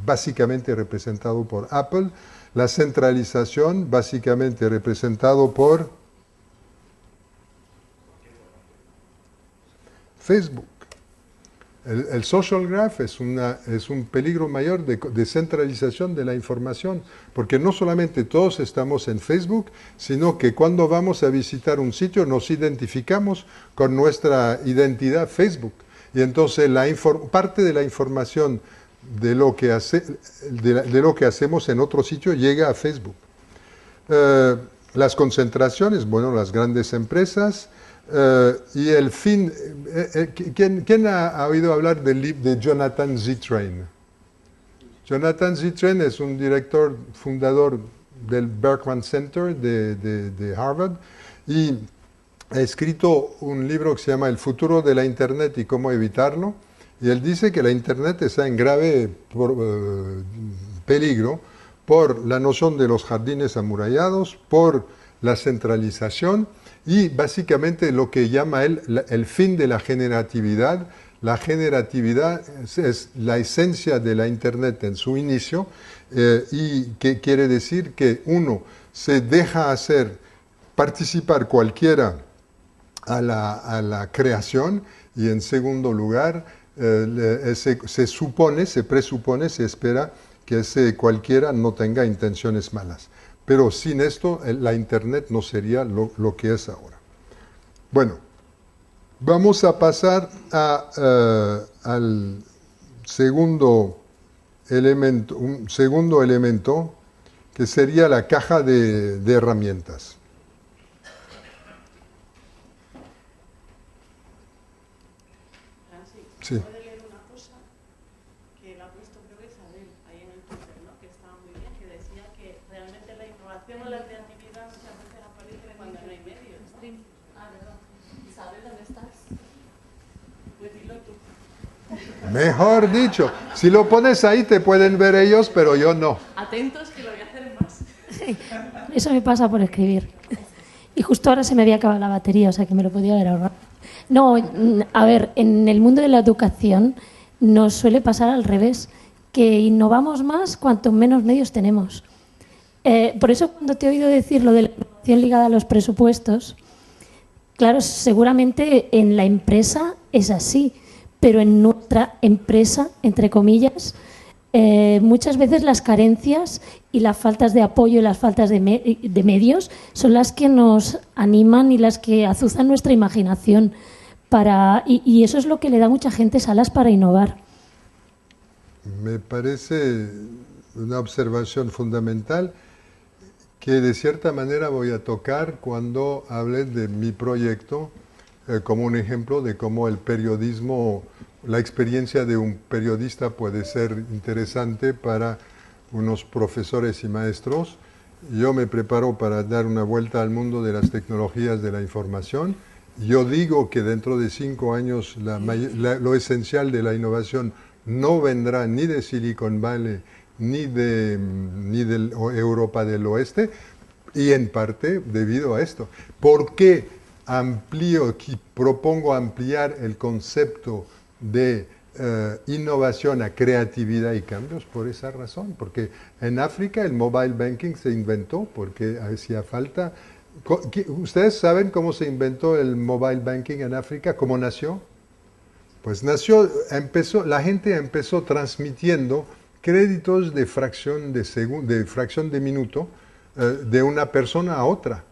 básicamente representado por Apple, la centralización, básicamente representado por Facebook. El social graph es un peligro mayor de centralización de la información, porque no solamente todos estamos en Facebook, sino que cuando vamos a visitar un sitio nos identificamos con nuestra identidad Facebook. Y entonces parte de la información de lo que hacemos en otro sitio llega a Facebook. Las concentraciones, bueno, las grandes empresas. Y el fin, ¿quién ha oído hablar de Jonathan Zittrain? Jonathan Zittrain es un director fundador del Berkman Center de Harvard y ha escrito un libro que se llama El futuro de la Internet y cómo evitarlo. Y él dice que la Internet está en grave peligro por la noción de los jardines amurallados, por la centralización y básicamente lo que llama él el fin de la generatividad. La generatividad es la esencia de la Internet en su inicio y que quiere decir que uno se deja participar cualquiera a la creación y en segundo lugar se presupone, se espera que ese cualquiera no tenga intenciones malas. Pero sin esto, la Internet no sería lo que es ahora. Bueno, vamos a pasar al segundo elemento, un segundo elemento, que sería la caja de herramientas. Sí. Mejor dicho, si lo pones ahí te pueden ver ellos, pero yo no. Atentos que lo voy a hacer más. Eso me pasa por escribir. Y justo ahora se me había acabado la batería, o sea que me lo podía haber ahorrado. No, a ver, en el mundo de la educación nos suele pasar al revés, que innovamos más cuanto menos medios tenemos. Por eso cuando te he oído decir lo de la innovación ligada a los presupuestos, claro, seguramente en la empresa es así, pero en nuestra empresa, entre comillas, muchas veces las carencias y las faltas de apoyo y las faltas de medios son las que nos animan y las que azuzan nuestra imaginación. Y eso es lo que le da a mucha gente alas para innovar. Me parece una observación fundamental que de cierta manera voy a tocar cuando hable de mi proyecto como un ejemplo de cómo el periodismo, la experiencia de un periodista puede ser interesante para unos profesores y maestros. Yo me preparo para dar una vuelta al mundo de las tecnologías de la información Yo digo que dentro de 5 años lo esencial de la innovación no vendrá ni de Silicon Valley ni de Europa del Oeste, y en parte debido a esto. ¿Por qué propongo ampliar el concepto de innovación a creatividad y cambios? Por esa razón, porque en África el mobile banking se inventó porque hacía falta. ¿Ustedes saben cómo se inventó el mobile banking en África? ¿Cómo nació? Pues la gente empezó transmitiendo créditos de fracción de minuto de una persona a otra.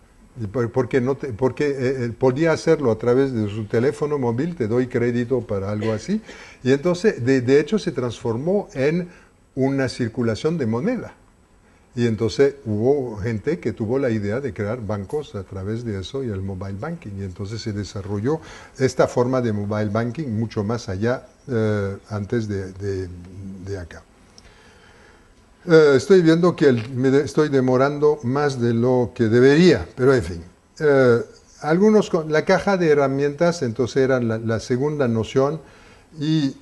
Porque podía hacerlo a través de su teléfono móvil, te doy crédito para algo así. Y entonces, de hecho, se transformó en una circulación de moneda. Y entonces hubo gente que tuvo la idea de crear bancos a través de eso y el mobile banking. Y entonces se desarrolló esta forma de mobile banking mucho más allá antes de acá. Estoy viendo que me estoy demorando más de lo que debería, pero en fin. La caja de herramientas, entonces era la segunda noción, y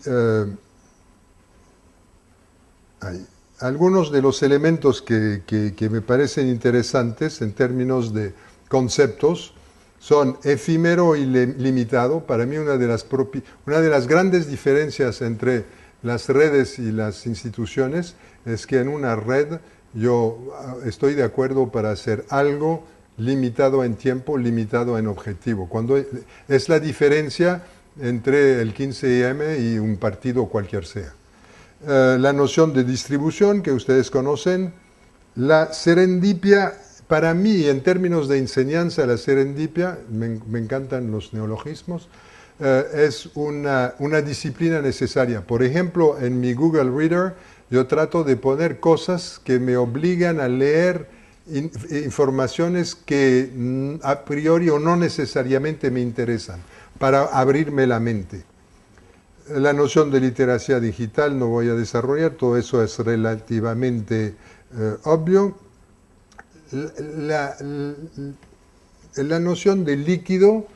algunos de los elementos que me parecen interesantes en términos de conceptos son efímero y limitado. Para mí una de las grandes diferencias entre las redes y las instituciones es que en una red yo estoy de acuerdo para hacer algo limitado en tiempo, limitado en objetivo. Cuando es la diferencia entre el 15M y un partido cualquier sea. La noción de distribución que ustedes conocen, la serendipia, para mí en términos de enseñanza, la serendipia, me encantan los neologismos, es una disciplina necesaria. Por ejemplo, en mi Google Reader yo trato de poner cosas que me obligan a leer informaciones que a priori o no necesariamente me interesan, para abrirme la mente. La noción de literacia digital no voy a desarrollar, todo eso es relativamente obvio. La noción de líquido,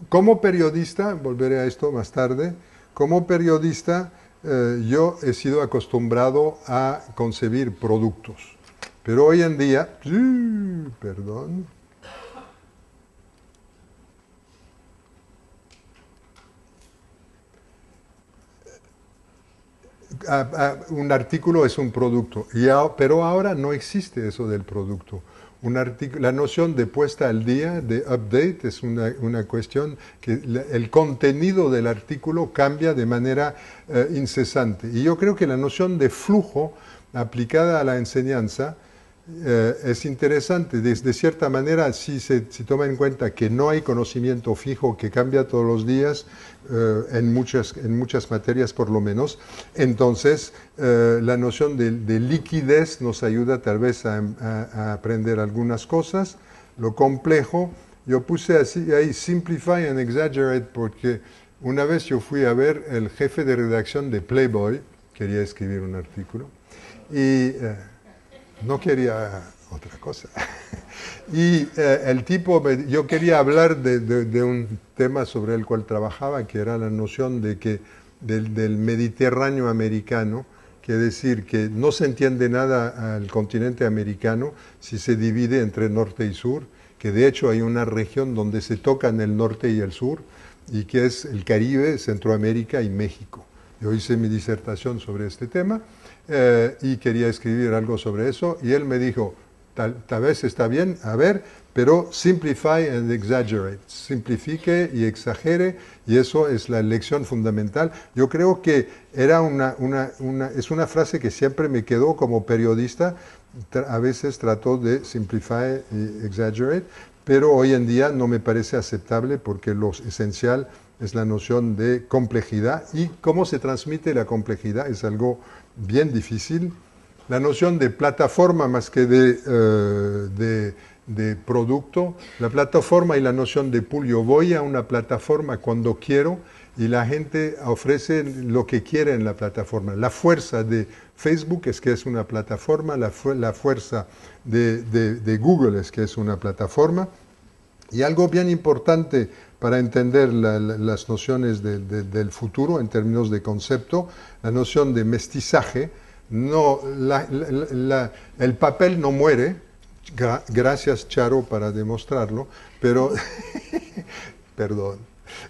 como periodista, volveré a esto más tarde, como periodista yo he sido acostumbrado a concebir productos, pero hoy en día, perdón, un artículo es un producto, pero ahora no existe eso del producto. La noción de puesta al día, de update, es una cuestión que el contenido del artículo cambia de manera incesante. Y yo creo que la noción de flujo aplicada a la enseñanza es interesante. De cierta manera, si toma en cuenta que no hay conocimiento fijo que cambia todos los días, en muchas materias por lo menos, entonces la noción de liquidez nos ayuda tal vez a aprender algunas cosas. Lo complejo, yo puse ahí simplify and exaggerate, porque una vez yo fui a ver el jefe de redacción de Playboy, quería escribir un artículo, y no quería otra cosa. Y el tipo, yo quería hablar de un tema sobre el cual trabajaba, que era la noción del Mediterráneo americano, que decir que no se entiende nada al continente americano si se divide entre norte y sur, que de hecho hay una región donde se tocan el norte y el sur, y que es el Caribe, Centroamérica y México. Yo hice mi disertación sobre este tema y quería escribir algo sobre eso, y él me dijo, tal vez está bien, a ver, pero simplify and exaggerate, simplifique y exagere, y eso es la lección fundamental. Yo creo que era es una frase que siempre me quedó como periodista. A veces trato de simplify y exaggerate, pero hoy en día no me parece aceptable, porque lo esencial es la noción de complejidad, y cómo se transmite la complejidad es algo bien difícil. La noción de plataforma más que de producto, la plataforma y la noción de pool. Yo voy a una plataforma cuando quiero y la gente ofrece lo que quiere en la plataforma. La fuerza de Facebook es que es una plataforma, la fuerza de Google es que es una plataforma. Y algo bien importante para entender las nociones del futuro en términos de concepto, la noción de mestizaje, no, el papel no muere, gracias Charo para demostrarlo, pero, perdón,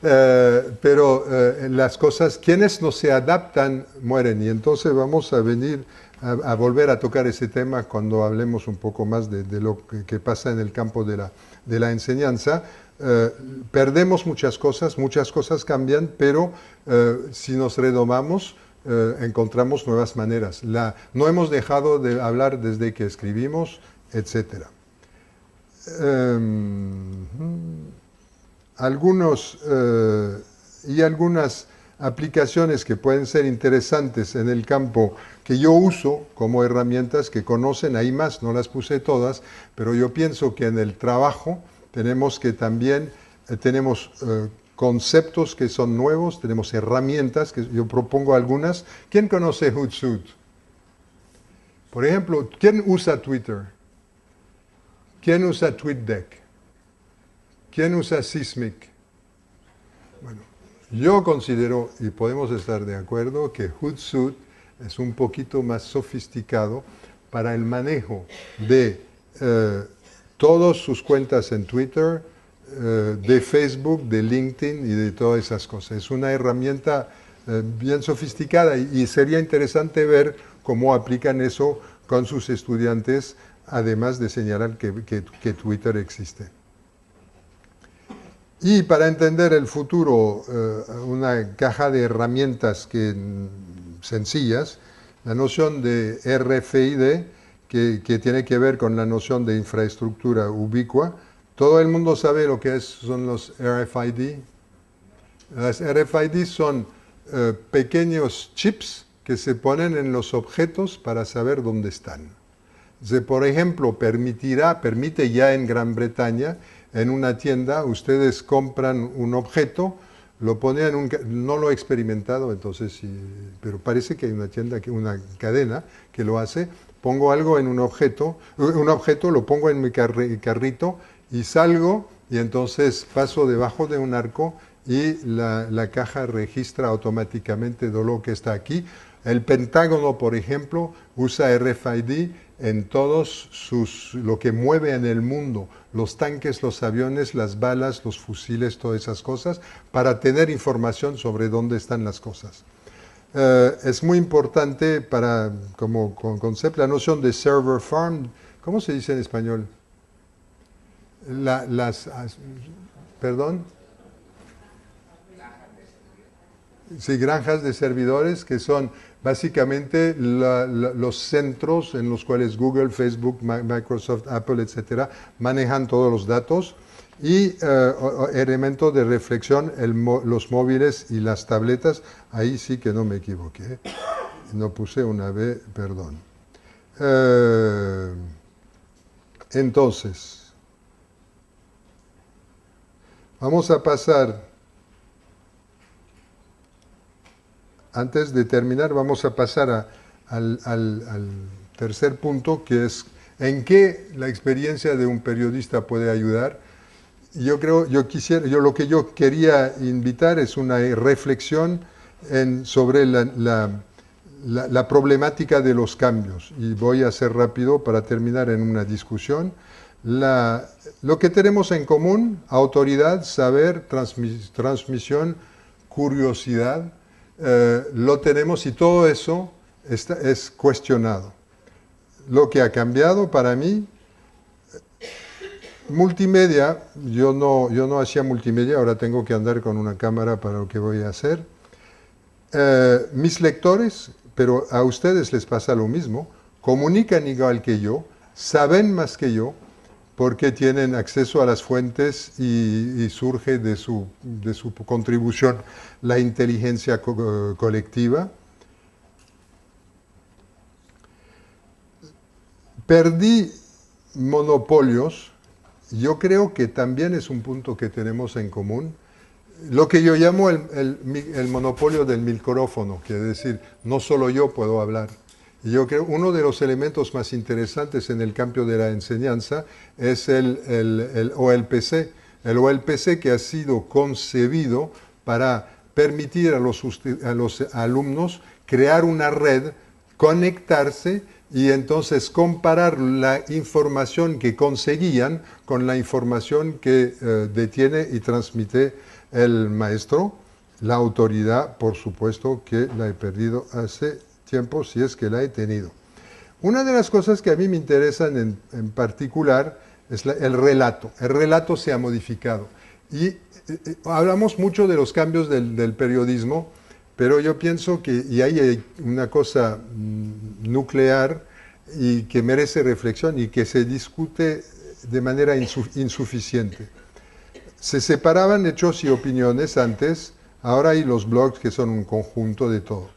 pero las cosas, quienes no se adaptan mueren, y entonces vamos a venir a volver a tocar ese tema cuando hablemos un poco más de lo que pasa en el campo de la enseñanza. Perdemos muchas cosas cambian, pero si nos redomamos, encontramos nuevas maneras. No hemos dejado de hablar desde que escribimos, etc. Algunas aplicaciones que pueden ser interesantes en el campo que yo uso como herramientas que conocen, hay más, no las puse todas, pero yo pienso que en el trabajo tenemos que también, tenemos conceptos que son nuevos, tenemos herramientas, que yo propongo algunas. ¿Quién conoce Hootsuite? Por ejemplo, ¿quién usa Twitter? ¿Quién usa TweetDeck? ¿Quién usa Sysmic? Bueno, yo considero, y podemos estar de acuerdo, que Hootsuite es un poquito más sofisticado para el manejo de todas sus cuentas en Twitter, de Facebook, de LinkedIn y de todas esas cosas. Es una herramienta bien sofisticada y sería interesante ver cómo aplican eso con sus estudiantes, además de señalar que Twitter existe. Y para entender el futuro, una caja de herramientas sencillas, la noción de RFID, que tiene que ver con la noción de infraestructura ubicua. Todo el mundo sabe lo que son los RFID. Las RFID son pequeños chips que se ponen en los objetos para saber dónde están. Por ejemplo, permite ya en Gran Bretaña, en una tienda, ustedes compran un objeto, lo ponen no lo he experimentado, entonces, pero parece que hay una tienda, una cadena que lo hace. Pongo algo en un objeto, lo pongo en mi carrito y salgo, y entonces paso debajo de un arco y la caja registra automáticamente todo lo que está aquí. El Pentágono, por ejemplo, usa RFID en todos lo que mueve en el mundo, los tanques, los aviones, las balas, los fusiles, todas esas cosas, para tener información sobre dónde están las cosas. Es muy importante como concepto la noción de server farm. ¿Cómo se dice en español? ¿Perdón? Sí, granjas de servidores, que son básicamente los centros en los cuales Google, Facebook, Microsoft, Apple, etcétera, manejan todos los datos. Y elemento de reflexión, los móviles y las tabletas. Ahí sí que no me equivoqué, no puse una B, perdón. Entonces, vamos a pasar, antes de terminar, vamos a pasar al tercer punto, que es en qué la experiencia de un periodista puede ayudar. Yo lo que yo quería invitar es una reflexión sobre la problemática de los cambios. Y voy a ser rápido para terminar en una discusión. Lo que tenemos en común: autoridad, saber, transmisión, curiosidad, lo tenemos, y todo eso es cuestionado. Lo que ha cambiado para mí, multimedia, yo no hacía multimedia, ahora tengo que andar con una cámara para lo que voy a hacer. Mis lectores, pero a ustedes les pasa lo mismo, comunican igual que yo, saben más que yo, porque tienen acceso a las fuentes y surge de su contribución la inteligencia colectiva. Perdí monopolios. Yo creo que también es un punto que tenemos en común. Lo que yo llamo el monopolio del micrófono, quiere decir, no solo yo puedo hablar. Y yo creo que uno de los elementos más interesantes en el campo de la enseñanza es el OLPC, El OLPC que ha sido concebido para permitir a los alumnos crear una red, conectarse y entonces comparar la información que conseguían con la información que detiene y transmite el maestro. La autoridad, por supuesto, que la he perdido hace tiempo, si es que la he tenido. Una de las cosas que a mí me interesan en particular es el relato. El relato se ha modificado. Y hablamos mucho de los cambios del periodismo, pero yo pienso que, y ahí hay una cosa nuclear y que merece reflexión y que se discute de manera insuficiente. Se separaban hechos y opiniones antes, ahora hay los blogs que son un conjunto de todo.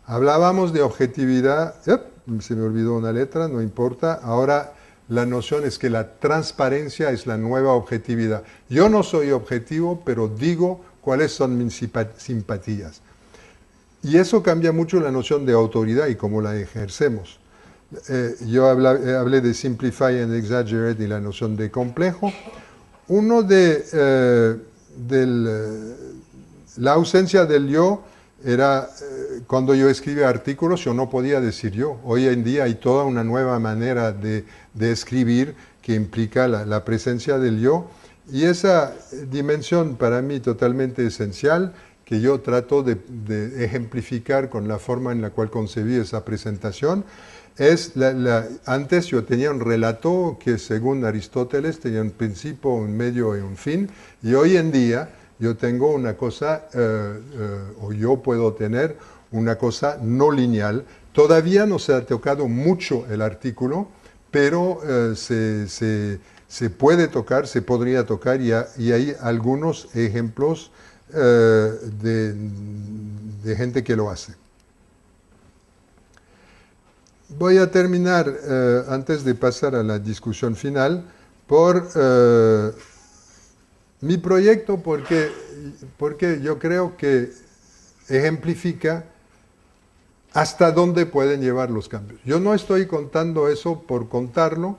Hablábamos de objetividad, se me olvidó una letra, no importa, ahora la noción es que la transparencia es la nueva objetividad. Yo no soy objetivo, pero digo cuáles son mis simpatías. Y eso cambia mucho la noción de autoridad y cómo la ejercemos. Yo hablé de simplify and exaggerate y la noción de complejo. Uno la ausencia del yo era cuando yo escribía artículos, yo no podía decir yo. Hoy en día hay toda una nueva manera de escribir que implica la presencia del yo. Y esa dimensión para mí totalmente esencial, que yo trato de ejemplificar con la forma en la cual concebí esa presentación, es antes yo tenía un relato que según Aristóteles tenía un principio, un medio y un fin, y hoy en día yo tengo una cosa, o yo puedo tener una cosa no lineal. Todavía no se ha tocado mucho el artículo, pero se puede tocar, se podría tocar, y hay algunos ejemplos de gente que lo hace. Voy a terminar, antes de pasar a la discusión final, por mi proyecto, porque yo creo que ejemplifica hasta dónde pueden llevar los cambios. Yo no estoy contando eso por contarlo,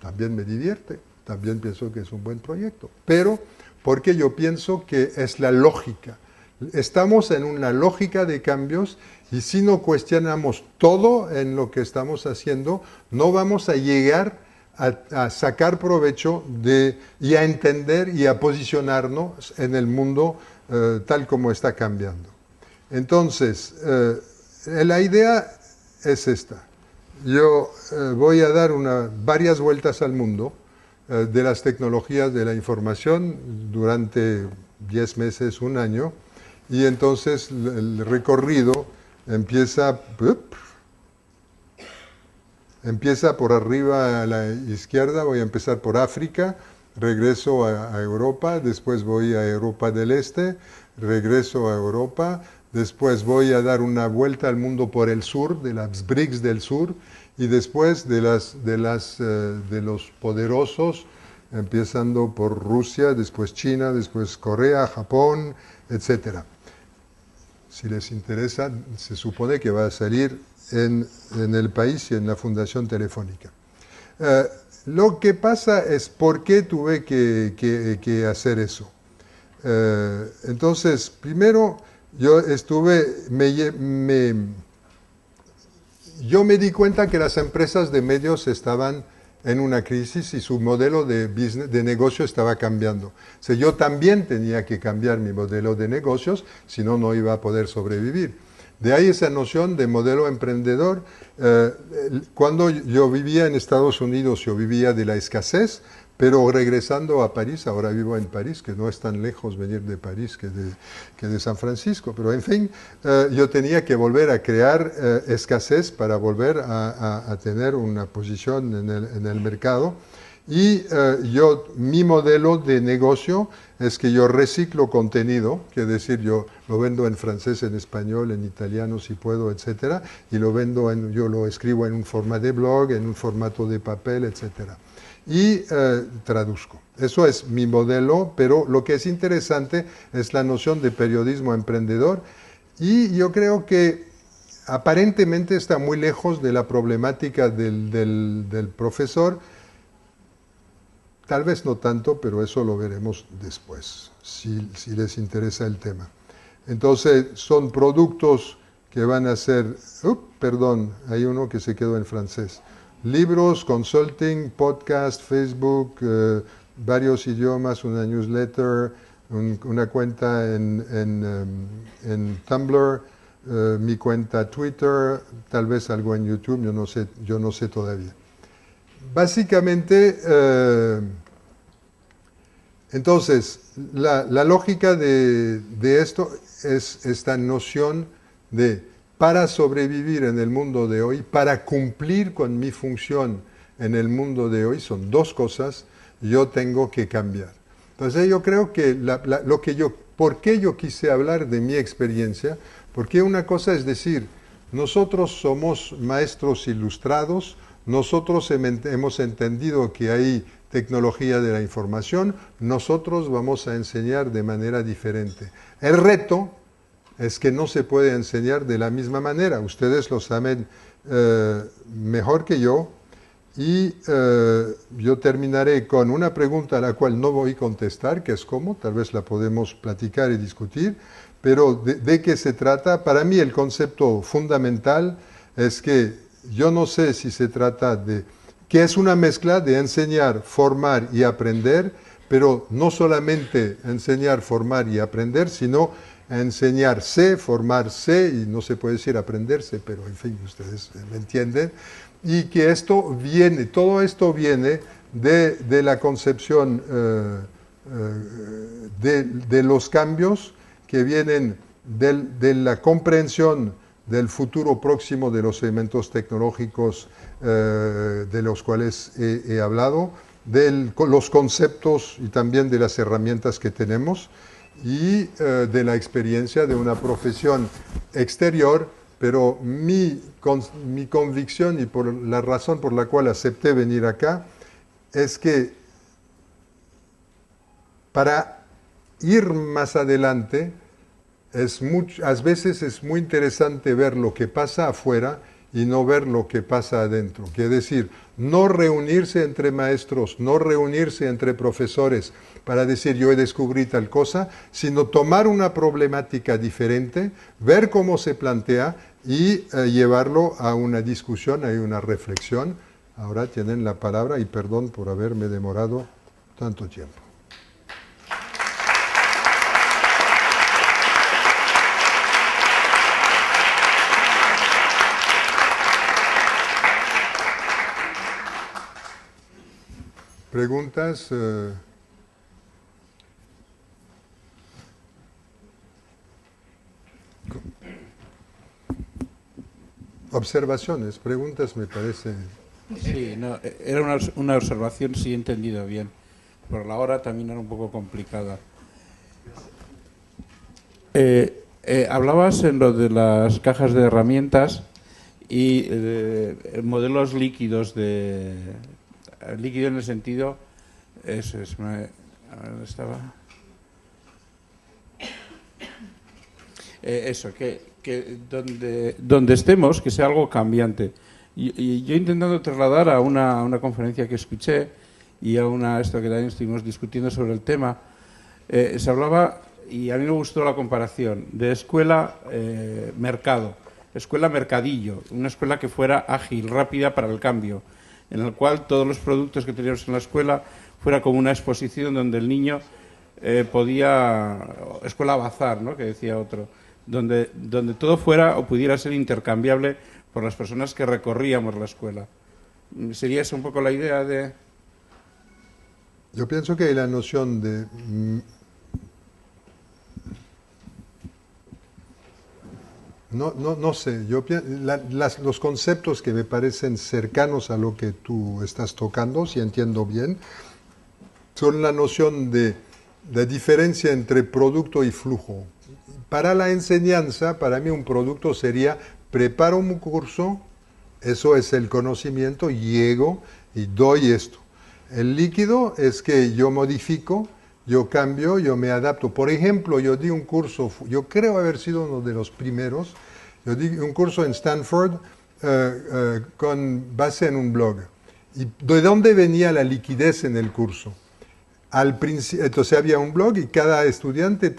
también me divierte, también pienso que es un buen proyecto, pero porque yo pienso que es la lógica. Estamos en una lógica de cambios y si no cuestionamos todo en lo que estamos haciendo, no vamos a llegar a sacar provecho y a entender y a posicionarnos en el mundo tal como está cambiando. Entonces, la idea es esta. Yo voy a dar varias vueltas al mundo de las tecnologías de la información durante 10 meses, un año, y entonces el recorrido empieza por arriba a la izquierda, voy a empezar por África, regreso a Europa, después voy a Europa del Este, regreso a Europa, después voy a dar una vuelta al mundo por el sur, de las BRICS del sur, y después de los poderosos, empezando por Rusia, después China, después Corea, Japón, etc. Si les interesa, se supone que va a salir en El País y en la Fundación Telefónica. Lo que pasa es por qué tuve que hacer eso. Entonces, primero, yo me di cuenta que las empresas de medios estaban en una crisis y su modelo de negocio estaba cambiando. O sea, yo también tenía que cambiar mi modelo de negocios, si no, no iba a poder sobrevivir. De ahí esa noción de modelo emprendedor. Cuando yo vivía en Estados Unidos, yo vivía de la escasez, pero regresando a París, ahora vivo en París, que no es tan lejos venir de París que de San Francisco, pero en fin, yo tenía que volver a crear escasez para volver a tener una posición en el mercado. Y mi modelo de negocio es que yo reciclo contenido, que es decir, yo lo vendo en francés, en español, en italiano si puedo, etcétera, y yo lo escribo en un formato de blog, en un formato de papel, etcétera. Y traduzco. Eso es mi modelo, pero lo que es interesante es la noción de periodismo emprendedor, y yo creo que aparentemente está muy lejos de la problemática del profesor, tal vez no tanto, pero eso lo veremos después, si les interesa el tema. Entonces, son productos que van a ser, perdón, hay uno que se quedó en francés. Libros, consulting, podcast, Facebook, varios idiomas, una newsletter, una cuenta en Tumblr, mi cuenta Twitter, tal vez algo en YouTube, yo no sé todavía. Básicamente, entonces, la lógica de esto es esta noción de, para sobrevivir en el mundo de hoy, para cumplir con mi función en el mundo de hoy, son dos cosas, yo tengo que cambiar. Entonces yo creo que ¿por qué yo quise hablar de mi experiencia? Porque una cosa es decir, nosotros somos maestros ilustrados, nosotros hemos entendido que hay tecnología de la información, nosotros vamos a enseñar de manera diferente. El reto es que no se puede enseñar de la misma manera, ustedes lo saben mejor que yo, y yo terminaré con una pregunta a la cual no voy a contestar, que es cómo, tal vez la podemos platicar y discutir, pero ¿de qué se trata? Para mí el concepto fundamental es que yo no sé si se trata de, que es una mezcla de enseñar, formar y aprender, pero no solamente enseñar, formar y aprender, sino enseñarse, formarse, y no se puede decir aprenderse, pero en fin, ustedes me entienden, y que esto viene, todo esto viene de la concepción de los cambios que vienen de la comprensión del futuro próximo de los elementos tecnológicos de los cuales he hablado, de los conceptos y también de las herramientas que tenemos y de la experiencia de una profesión exterior, pero mi convicción y por la razón por la cual acepté venir acá es que para ir más adelante a veces es muy interesante ver lo que pasa afuera y no ver lo que pasa adentro. Quiere decir, no reunirse entre maestros, no reunirse entre profesores para decir yo descubrí tal cosa, sino tomar una problemática diferente, ver cómo se plantea y llevarlo a una discusión, a una reflexión. Ahora tienen la palabra y perdón por haberme demorado tanto tiempo. ¿Preguntas? Observaciones, preguntas me parece. Sí, no, era una observación, si he entendido bien. Por la hora también era un poco complicada. Hablabas en lo de las cajas de herramientas y modelos líquidos líquido en el sentido, eso es, ¿dónde estaba? Eso, que donde estemos, que sea algo cambiante. Y yo intentando trasladar a una conferencia que escuché y a esto que también estuvimos discutiendo sobre el tema, se hablaba, y a mí me gustó la comparación, de escuela-mercado, escuela-mercadillo, una escuela que fuera ágil, rápida para el cambio, en el cual todos los productos que teníamos en la escuela fuera como una exposición donde el niño escuela bazar, ¿no?, que decía otro, donde todo fuera o pudiera ser intercambiable por las personas que recorríamos la escuela. ¿Sería esa un poco la idea de...? Yo pienso que la noción de... No sé, los conceptos que me parecen cercanos a lo que tú estás tocando, si entiendo bien, son la noción de la diferencia entre producto y flujo. Para la enseñanza, para mí un producto sería, preparo un curso, eso es el conocimiento, llego y doy esto. El líquido es que yo modifico, yo cambio, yo me adapto. Por ejemplo, yo di un curso, yo creo haber sido uno de los primeros, yo di un curso en Stanford con base en un blog. ¿Y de dónde venía la liquidez en el curso? Entonces había un blog y cada estudiante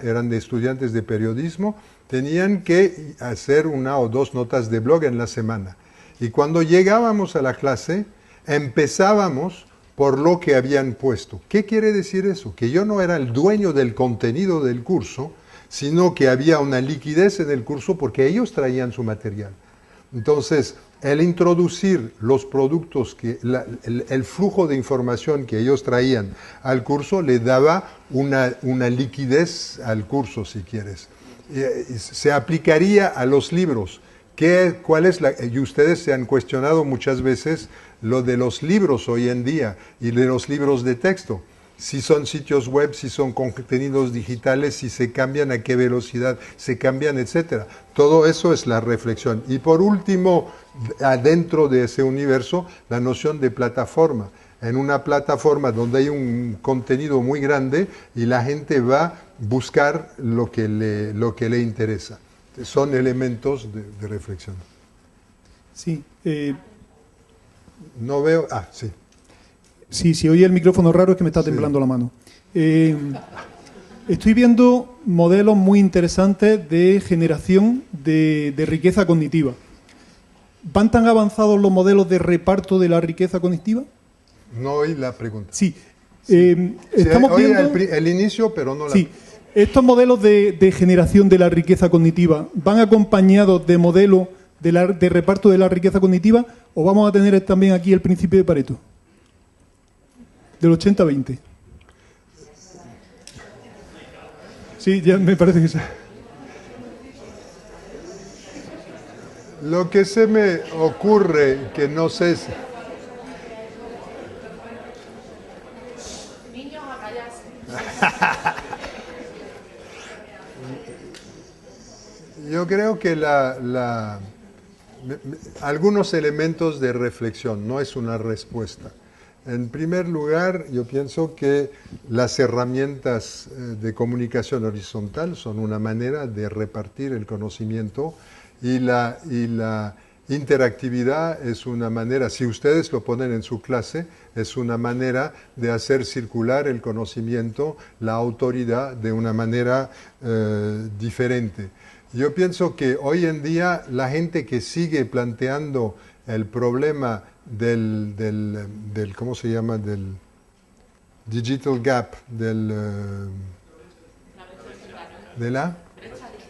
eran de estudiantes de periodismo, tenían que hacer 1 o 2 notas de blog en la semana. Y cuando llegábamos a la clase, empezábamos por lo que habían puesto. ¿Qué quiere decir eso? Que yo no era el dueño del contenido del curso, sino que había una liquidez en el curso porque ellos traían su material. Entonces, el introducir los productos, el flujo de información que ellos traían al curso le daba una liquidez al curso, si quieres. Se aplicaría a los libros. Y ustedes se han cuestionado muchas veces lo de los libros hoy en día y de los libros de texto. Si son sitios web, si son contenidos digitales, si se cambian, a qué velocidad se cambian, etc. Todo eso es la reflexión. Y por último, adentro de ese universo, la noción de plataforma. En una plataforma donde hay un contenido muy grande y la gente va a buscar lo que le interesa. Son elementos de reflexión. Sí. No veo... Ah, sí. Sí, si oye el micrófono raro es que me está temblando la mano. Estoy viendo modelos muy interesantes de generación de riqueza cognitiva. ¿Van tan avanzados los modelos de reparto de la riqueza cognitiva? No oí la pregunta. Sí. Estamos viendo... el inicio, pero no la... Sí. ¿Estos modelos de generación de la riqueza cognitiva van acompañados de modelos de reparto de la riqueza cognitiva o vamos a tener también aquí el principio de Pareto? Del 80-20. Sí, ya me parece que sí. Lo que se me ocurre, que no sé si... Niños a callarse. Yo creo que algunos elementos de reflexión, no es una respuesta. En primer lugar, yo pienso que las herramientas de comunicación horizontal son una manera de repartir el conocimiento y la interactividad es una manera, si ustedes lo ponen en su clase, es una manera de hacer circular el conocimiento, la autoridad de una manera diferente. Yo pienso que hoy en día la gente que sigue planteando el problema del ¿cómo se llama? Del digital gap,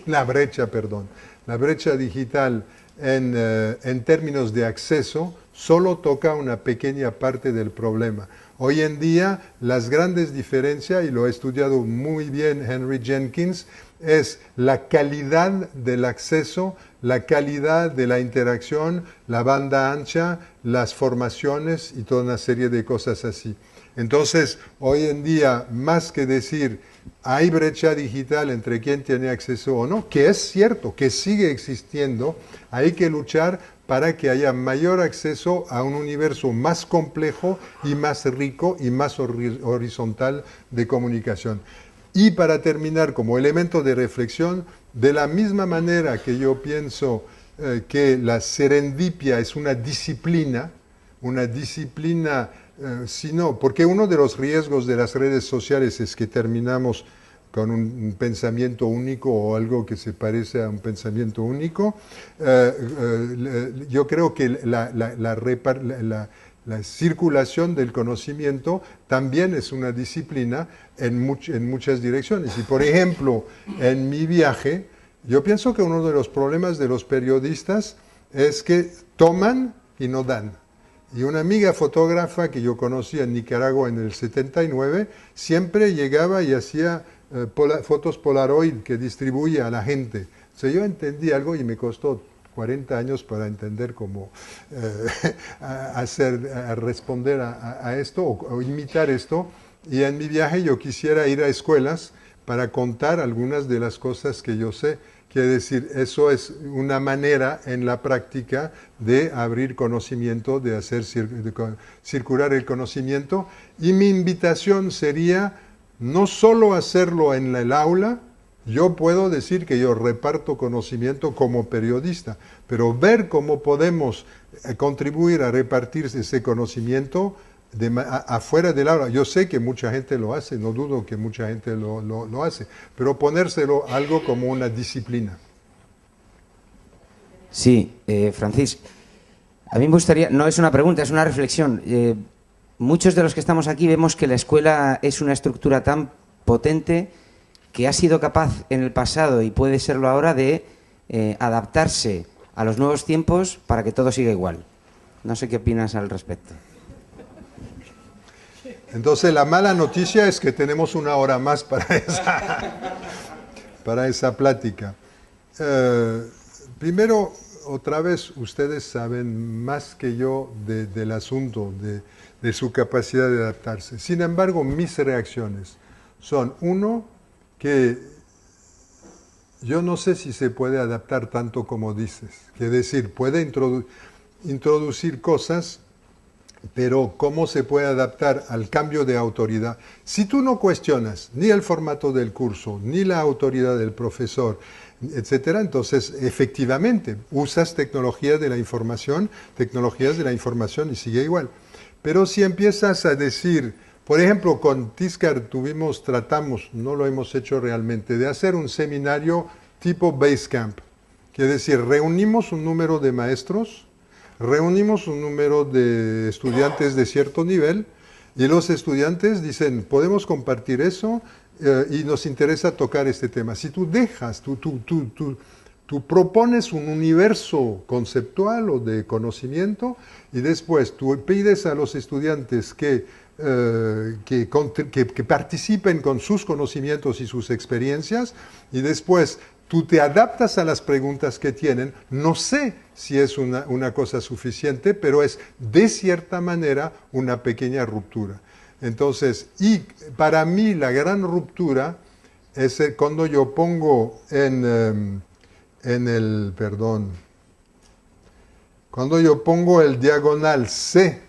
la brecha digital en términos de acceso, solo toca una pequeña parte del problema. Hoy en día las grandes diferencias, y lo ha estudiado muy bien Henry Jenkins, es la calidad del acceso, la calidad de la interacción, la banda ancha, las formaciones y toda una serie de cosas así. Entonces, hoy en día, más que decir hay brecha digital entre quien tiene acceso o no, que es cierto, que sigue existiendo, hay que luchar para que haya mayor acceso a un universo más complejo y más rico y más horizontal de comunicación. Y para terminar, como elemento de reflexión, de la misma manera que yo pienso que la serendipia es una disciplina, sino, porque uno de los riesgos de las redes sociales es que terminamos con un pensamiento único o algo que se parece a un pensamiento único. Yo creo que la circulación del conocimiento también es una disciplina en muchas direcciones. Y por ejemplo, en mi viaje, yo pienso que uno de los problemas de los periodistas es que toman y no dan. Y una amiga fotógrafa que yo conocí en Nicaragua en el 79, siempre llegaba y hacía fotos Polaroid que distribuye a la gente. O sea, yo entendí algo y me costó 40 años para entender cómo responder a esto o imitar esto. Y en mi viaje yo quisiera ir a escuelas para contar algunas de las cosas que yo sé. Quiere decir, eso es una manera en la práctica de abrir conocimiento, de hacer circular el conocimiento. Y mi invitación sería no solo hacerlo en el aula. Yo puedo decir que yo reparto conocimiento como periodista, pero ver cómo podemos contribuir a repartir ese conocimiento afuera del aula. Yo sé que mucha gente lo hace, no dudo que mucha gente lo hace, pero ponérselo algo como una disciplina. Sí, Francis, a mí me gustaría, no es una pregunta, es una reflexión. Muchos de los que estamos aquí vemos que la escuela es una estructura tan potente que ha sido capaz en el pasado y puede serlo ahora de adaptarse a los nuevos tiempos para que todo siga igual. No sé qué opinas al respecto. Entonces la mala noticia es que tenemos una hora más para esa plática. Primero, otra vez, ustedes saben más que yo del asunto, de su capacidad de adaptarse. Sin embargo, mis reacciones son, uno, que yo no sé si se puede adaptar tanto como dices. Es decir, puede introducir cosas, pero ¿cómo se puede adaptar al cambio de autoridad? Si tú no cuestionas ni el formato del curso, ni la autoridad del profesor, etcétera, entonces efectivamente usas tecnologías de la información y sigue igual. Pero si empiezas a decir, por ejemplo, con Tiscar tratamos, no lo hemos hecho realmente, de hacer un seminario tipo Basecamp, que es decir, reunimos un número de maestros, reunimos un número de estudiantes de cierto nivel, y los estudiantes dicen, podemos compartir eso, y nos interesa tocar este tema. Si tú dejas, tú propones un universo conceptual o de conocimiento y después tú pides a los estudiantes que participen con sus conocimientos y sus experiencias y después tú te adaptas a las preguntas que tienen. No sé si es una cosa suficiente, pero es de cierta manera una pequeña ruptura. Entonces, y para mí la gran ruptura es cuando yo pongo cuando yo pongo el diagonal C,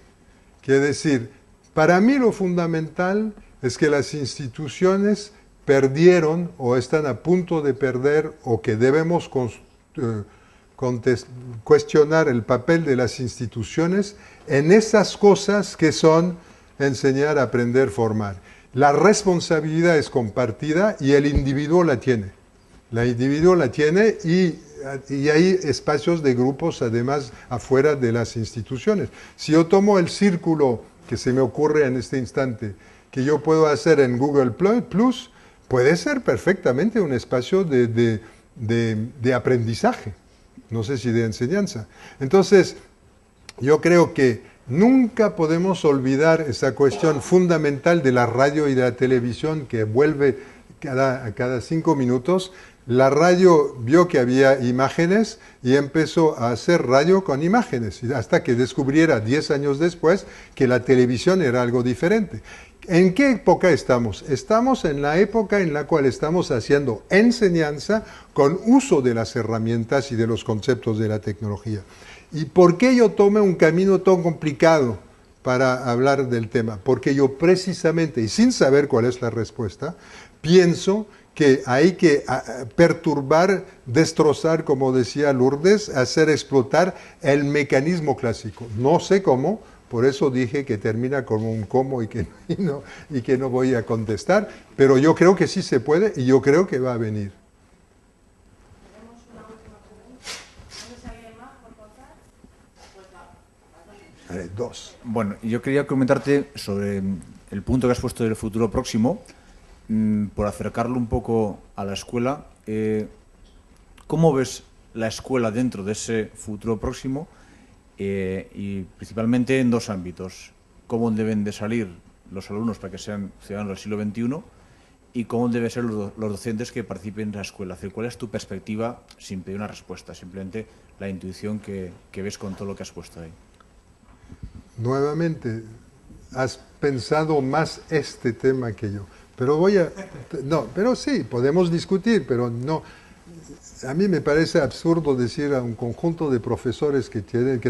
quiere decir, para mí lo fundamental es que las instituciones perdieron o están a punto de perder o que debemos cuestionar el papel de las instituciones en esas cosas que son enseñar, aprender, formar. La responsabilidad es compartida y el individuo la tiene. El individuo la tiene y hay espacios de grupos además afuera de las instituciones. Si yo tomo el círculo que se me ocurre en este instante, que yo puedo hacer en Google Plus, puede ser perfectamente un espacio de aprendizaje, no sé si de enseñanza. Entonces, yo creo que nunca podemos olvidar esa cuestión fundamental de la radio y de la televisión que vuelve cada 5 minutos. La radio vio que había imágenes y empezó a hacer radio con imágenes, hasta que descubriera 10 años después que la televisión era algo diferente. ¿En qué época estamos? Estamos en la época en la cual estamos haciendo enseñanza con uso de las herramientas y de los conceptos de la tecnología. ¿Y por qué yo tomé un camino tan complicado para hablar del tema? Porque yo precisamente, y sin saber cuál es la respuesta, pienso que hay que perturbar, destrozar, como decía Lourdes, hacer explotar el mecanismo clásico. No sé cómo, por eso dije que termina como un cómo y que no voy a contestar, pero yo creo que sí se puede y yo creo que va a venir. Dos. Bueno, yo quería comentarte sobre el punto que has puesto del futuro próximo, por acercarlo un poco a la escuela. ¿Cómo ves la escuela dentro de ese futuro próximo? Y principalmente en dos ámbitos. ¿Cómo deben de salir los alumnos para que sean ciudadanos del siglo XXI? ¿Y cómo deben ser los docentes que participen en la escuela? ¿Cuál es tu perspectiva sin pedir una respuesta? Simplemente la intuición que ves con todo lo que has puesto ahí. Nuevamente, has pensado más este tema que yo. Pero pero sí, podemos discutir, pero no. A mí me parece absurdo decir a un conjunto de profesores que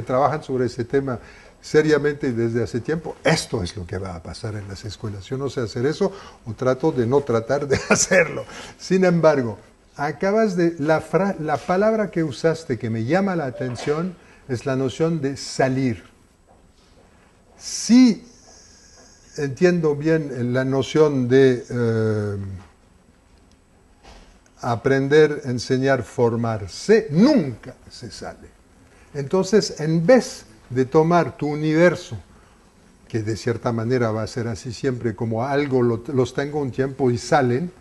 trabajan sobre ese tema, seriamente desde hace tiempo, esto es lo que va a pasar en las escuelas. Yo no sé hacer eso o trato de no tratar de hacerlo. Sin embargo, la palabra que usaste que me llama la atención es la noción de salir. Sí entiendo bien la noción de aprender, enseñar, formarse, nunca se sale. Entonces, en vez de tomar tu universo, que de cierta manera va a ser así siempre, como algo los tengo un tiempo y salen,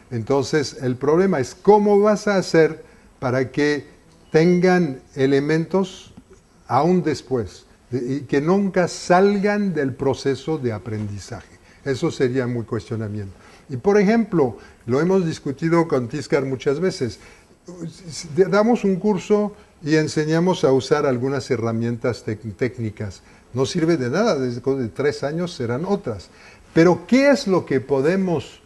entonces el problema es cómo vas a hacer para que tengan elementos aún después, y que nunca salgan del proceso de aprendizaje. Eso sería muy cuestionamiento. Y por ejemplo, lo hemos discutido con Tiscar muchas veces, damos un curso y enseñamos a usar algunas herramientas técnicas. No sirve de nada, después de 3 años serán otras. Pero ¿qué es lo que podemos,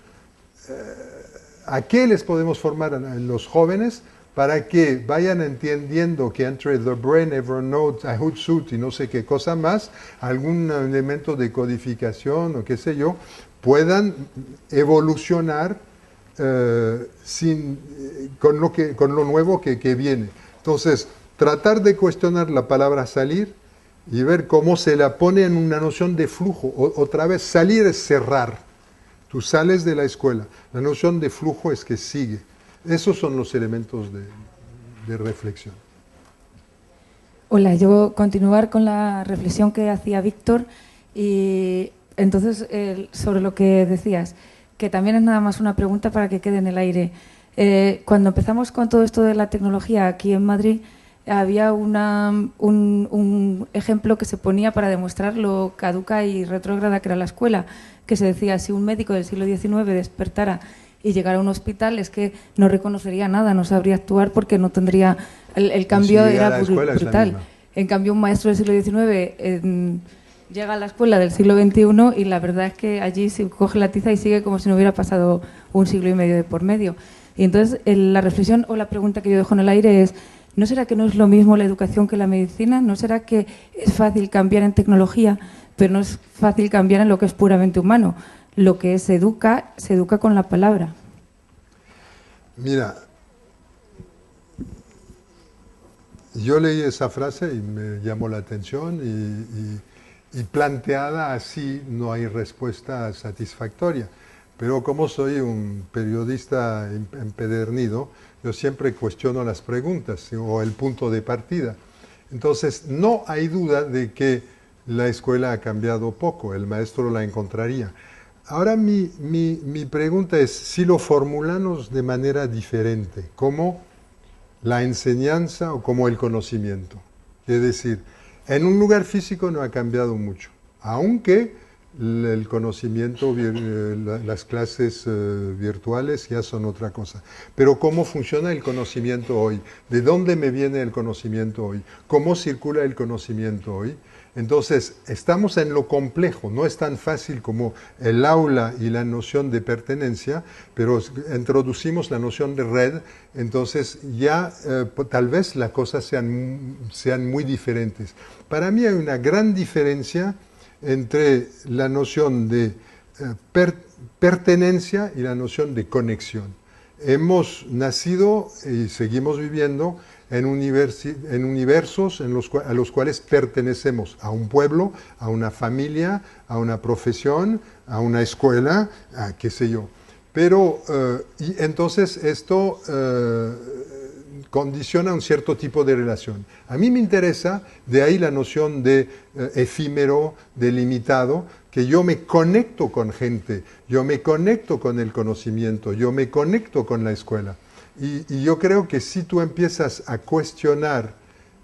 a qué les podemos formar a los jóvenes para que vayan entendiendo que entre The Brain, Evernote, Hootsuite y no sé qué cosa más, algún elemento de codificación o qué sé yo, puedan evolucionar con lo nuevo que viene? Entonces, tratar de cuestionar la palabra salir y ver cómo se la pone en una noción de flujo. Otra vez, salir es cerrar. Tú sales de la escuela. La noción de flujo es que sigue. Esos son los elementos de reflexión. Hola, yo continuar con la reflexión que hacía Víctor y entonces sobre lo que decías, que también es nada más una pregunta para que quede en el aire. Cuando empezamos con todo esto de la tecnología aquí en Madrid, había un ejemplo que se ponía para demostrar lo caduca y retrógrada que era la escuela, que se decía, si un médico del siglo XIX despertara y llegara a un hospital, es que no reconocería nada, no sabría actuar porque no tendría... El cambio era brutal. En cambio, un maestro del siglo XIX llega a la escuela del siglo XXI y la verdad es que allí se coge la tiza y sigue como si no hubiera pasado un siglo y medio de por medio. Y entonces la reflexión o la pregunta que yo dejo en el aire es, ¿no será que no es lo mismo la educación que la medicina? ¿No será que es fácil cambiar en tecnología, pero no es fácil cambiar en lo que es puramente humano? Lo que se educa con la palabra. Mira, yo leí esa frase y me llamó la atención y planteada así no hay respuesta satisfactoria. Pero como soy un periodista empedernido, yo siempre cuestiono las preguntas o el punto de partida. Entonces, no hay duda de que la escuela ha cambiado poco, el maestro la encontraría. Ahora mi pregunta es, si lo formulamos de manera diferente, como la enseñanza o como el conocimiento. Es decir, en un lugar físico no ha cambiado mucho, aunque el conocimiento, las clases virtuales ya son otra cosa. Pero ¿cómo funciona el conocimiento hoy? ¿De dónde me viene el conocimiento hoy? ¿Cómo circula el conocimiento hoy? Entonces, estamos en lo complejo, no es tan fácil como el aula y la noción de pertenencia, pero introducimos la noción de red, entonces ya tal vez las cosas sean muy diferentes. Para mí hay una gran diferencia entre la noción de pertenencia y la noción de conexión. Hemos nacido y seguimos viviendo en universos a los cuales pertenecemos a un pueblo, a una familia, a una profesión, a una escuela, a qué sé yo. Pero, y entonces esto condiciona un cierto tipo de relación. A mí me interesa, de ahí la noción de efímero, de limitado, que yo me conecto con gente, yo me conecto con el conocimiento, yo me conecto con la escuela. Y yo creo que si tú empiezas a cuestionar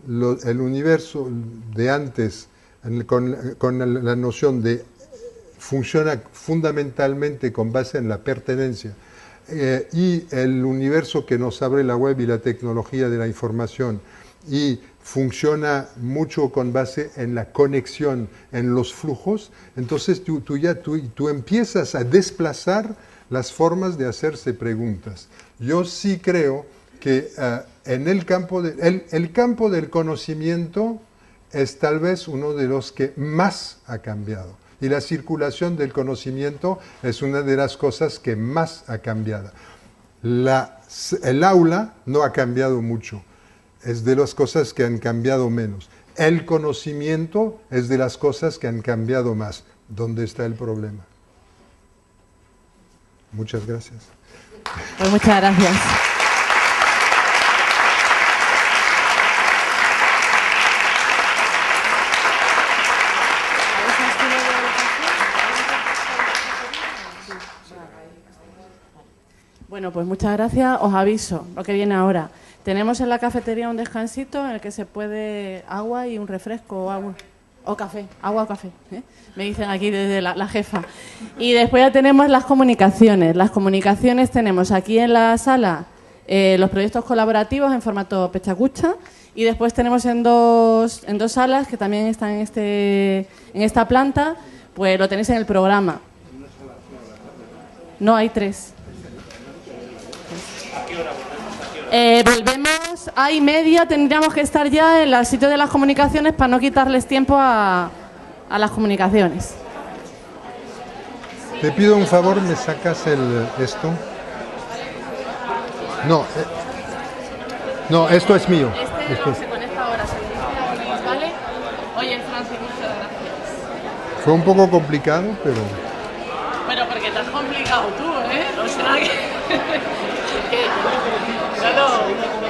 el universo de antes con la noción de funciona fundamentalmente con base en la pertenencia, y el universo que nos abre la web y la tecnología de la información, y funciona mucho con base en la conexión, en los flujos, entonces tú empiezas a desplazar las formas de hacerse preguntas. Yo sí creo que en el campo del conocimiento es tal vez uno de los que más ha cambiado. Y la circulación del conocimiento es una de las cosas que más ha cambiado. El aula no ha cambiado mucho, es de las cosas que han cambiado menos. El conocimiento es de las cosas que han cambiado más. ¿Dónde está el problema? Muchas gracias. Pues muchas gracias. Bueno, pues muchas gracias. Os aviso lo que viene ahora. Tenemos en la cafetería un descansito en el que se puede agua y un refresco o café, agua o café, ¿eh? Me dicen aquí desde la jefa. Y después ya tenemos las comunicaciones. Las comunicaciones tenemos aquí en la sala los proyectos colaborativos en formato pechacucha y después tenemos en dos salas que también están en esta planta, pues lo tenéis en el programa. No, hay 3. Volvemos a 1:30, tendríamos que estar ya en el sitio de las comunicaciones para no quitarles tiempo a las comunicaciones. Te pido un favor, ¿me sacas esto? No, esto es mío. Esto se conecta ahora, ¿vale? Oye, Francis, muchas gracias. Fue un poco complicado, pero... Bueno, porque te has complicado tú, ¿eh? O sea que... No.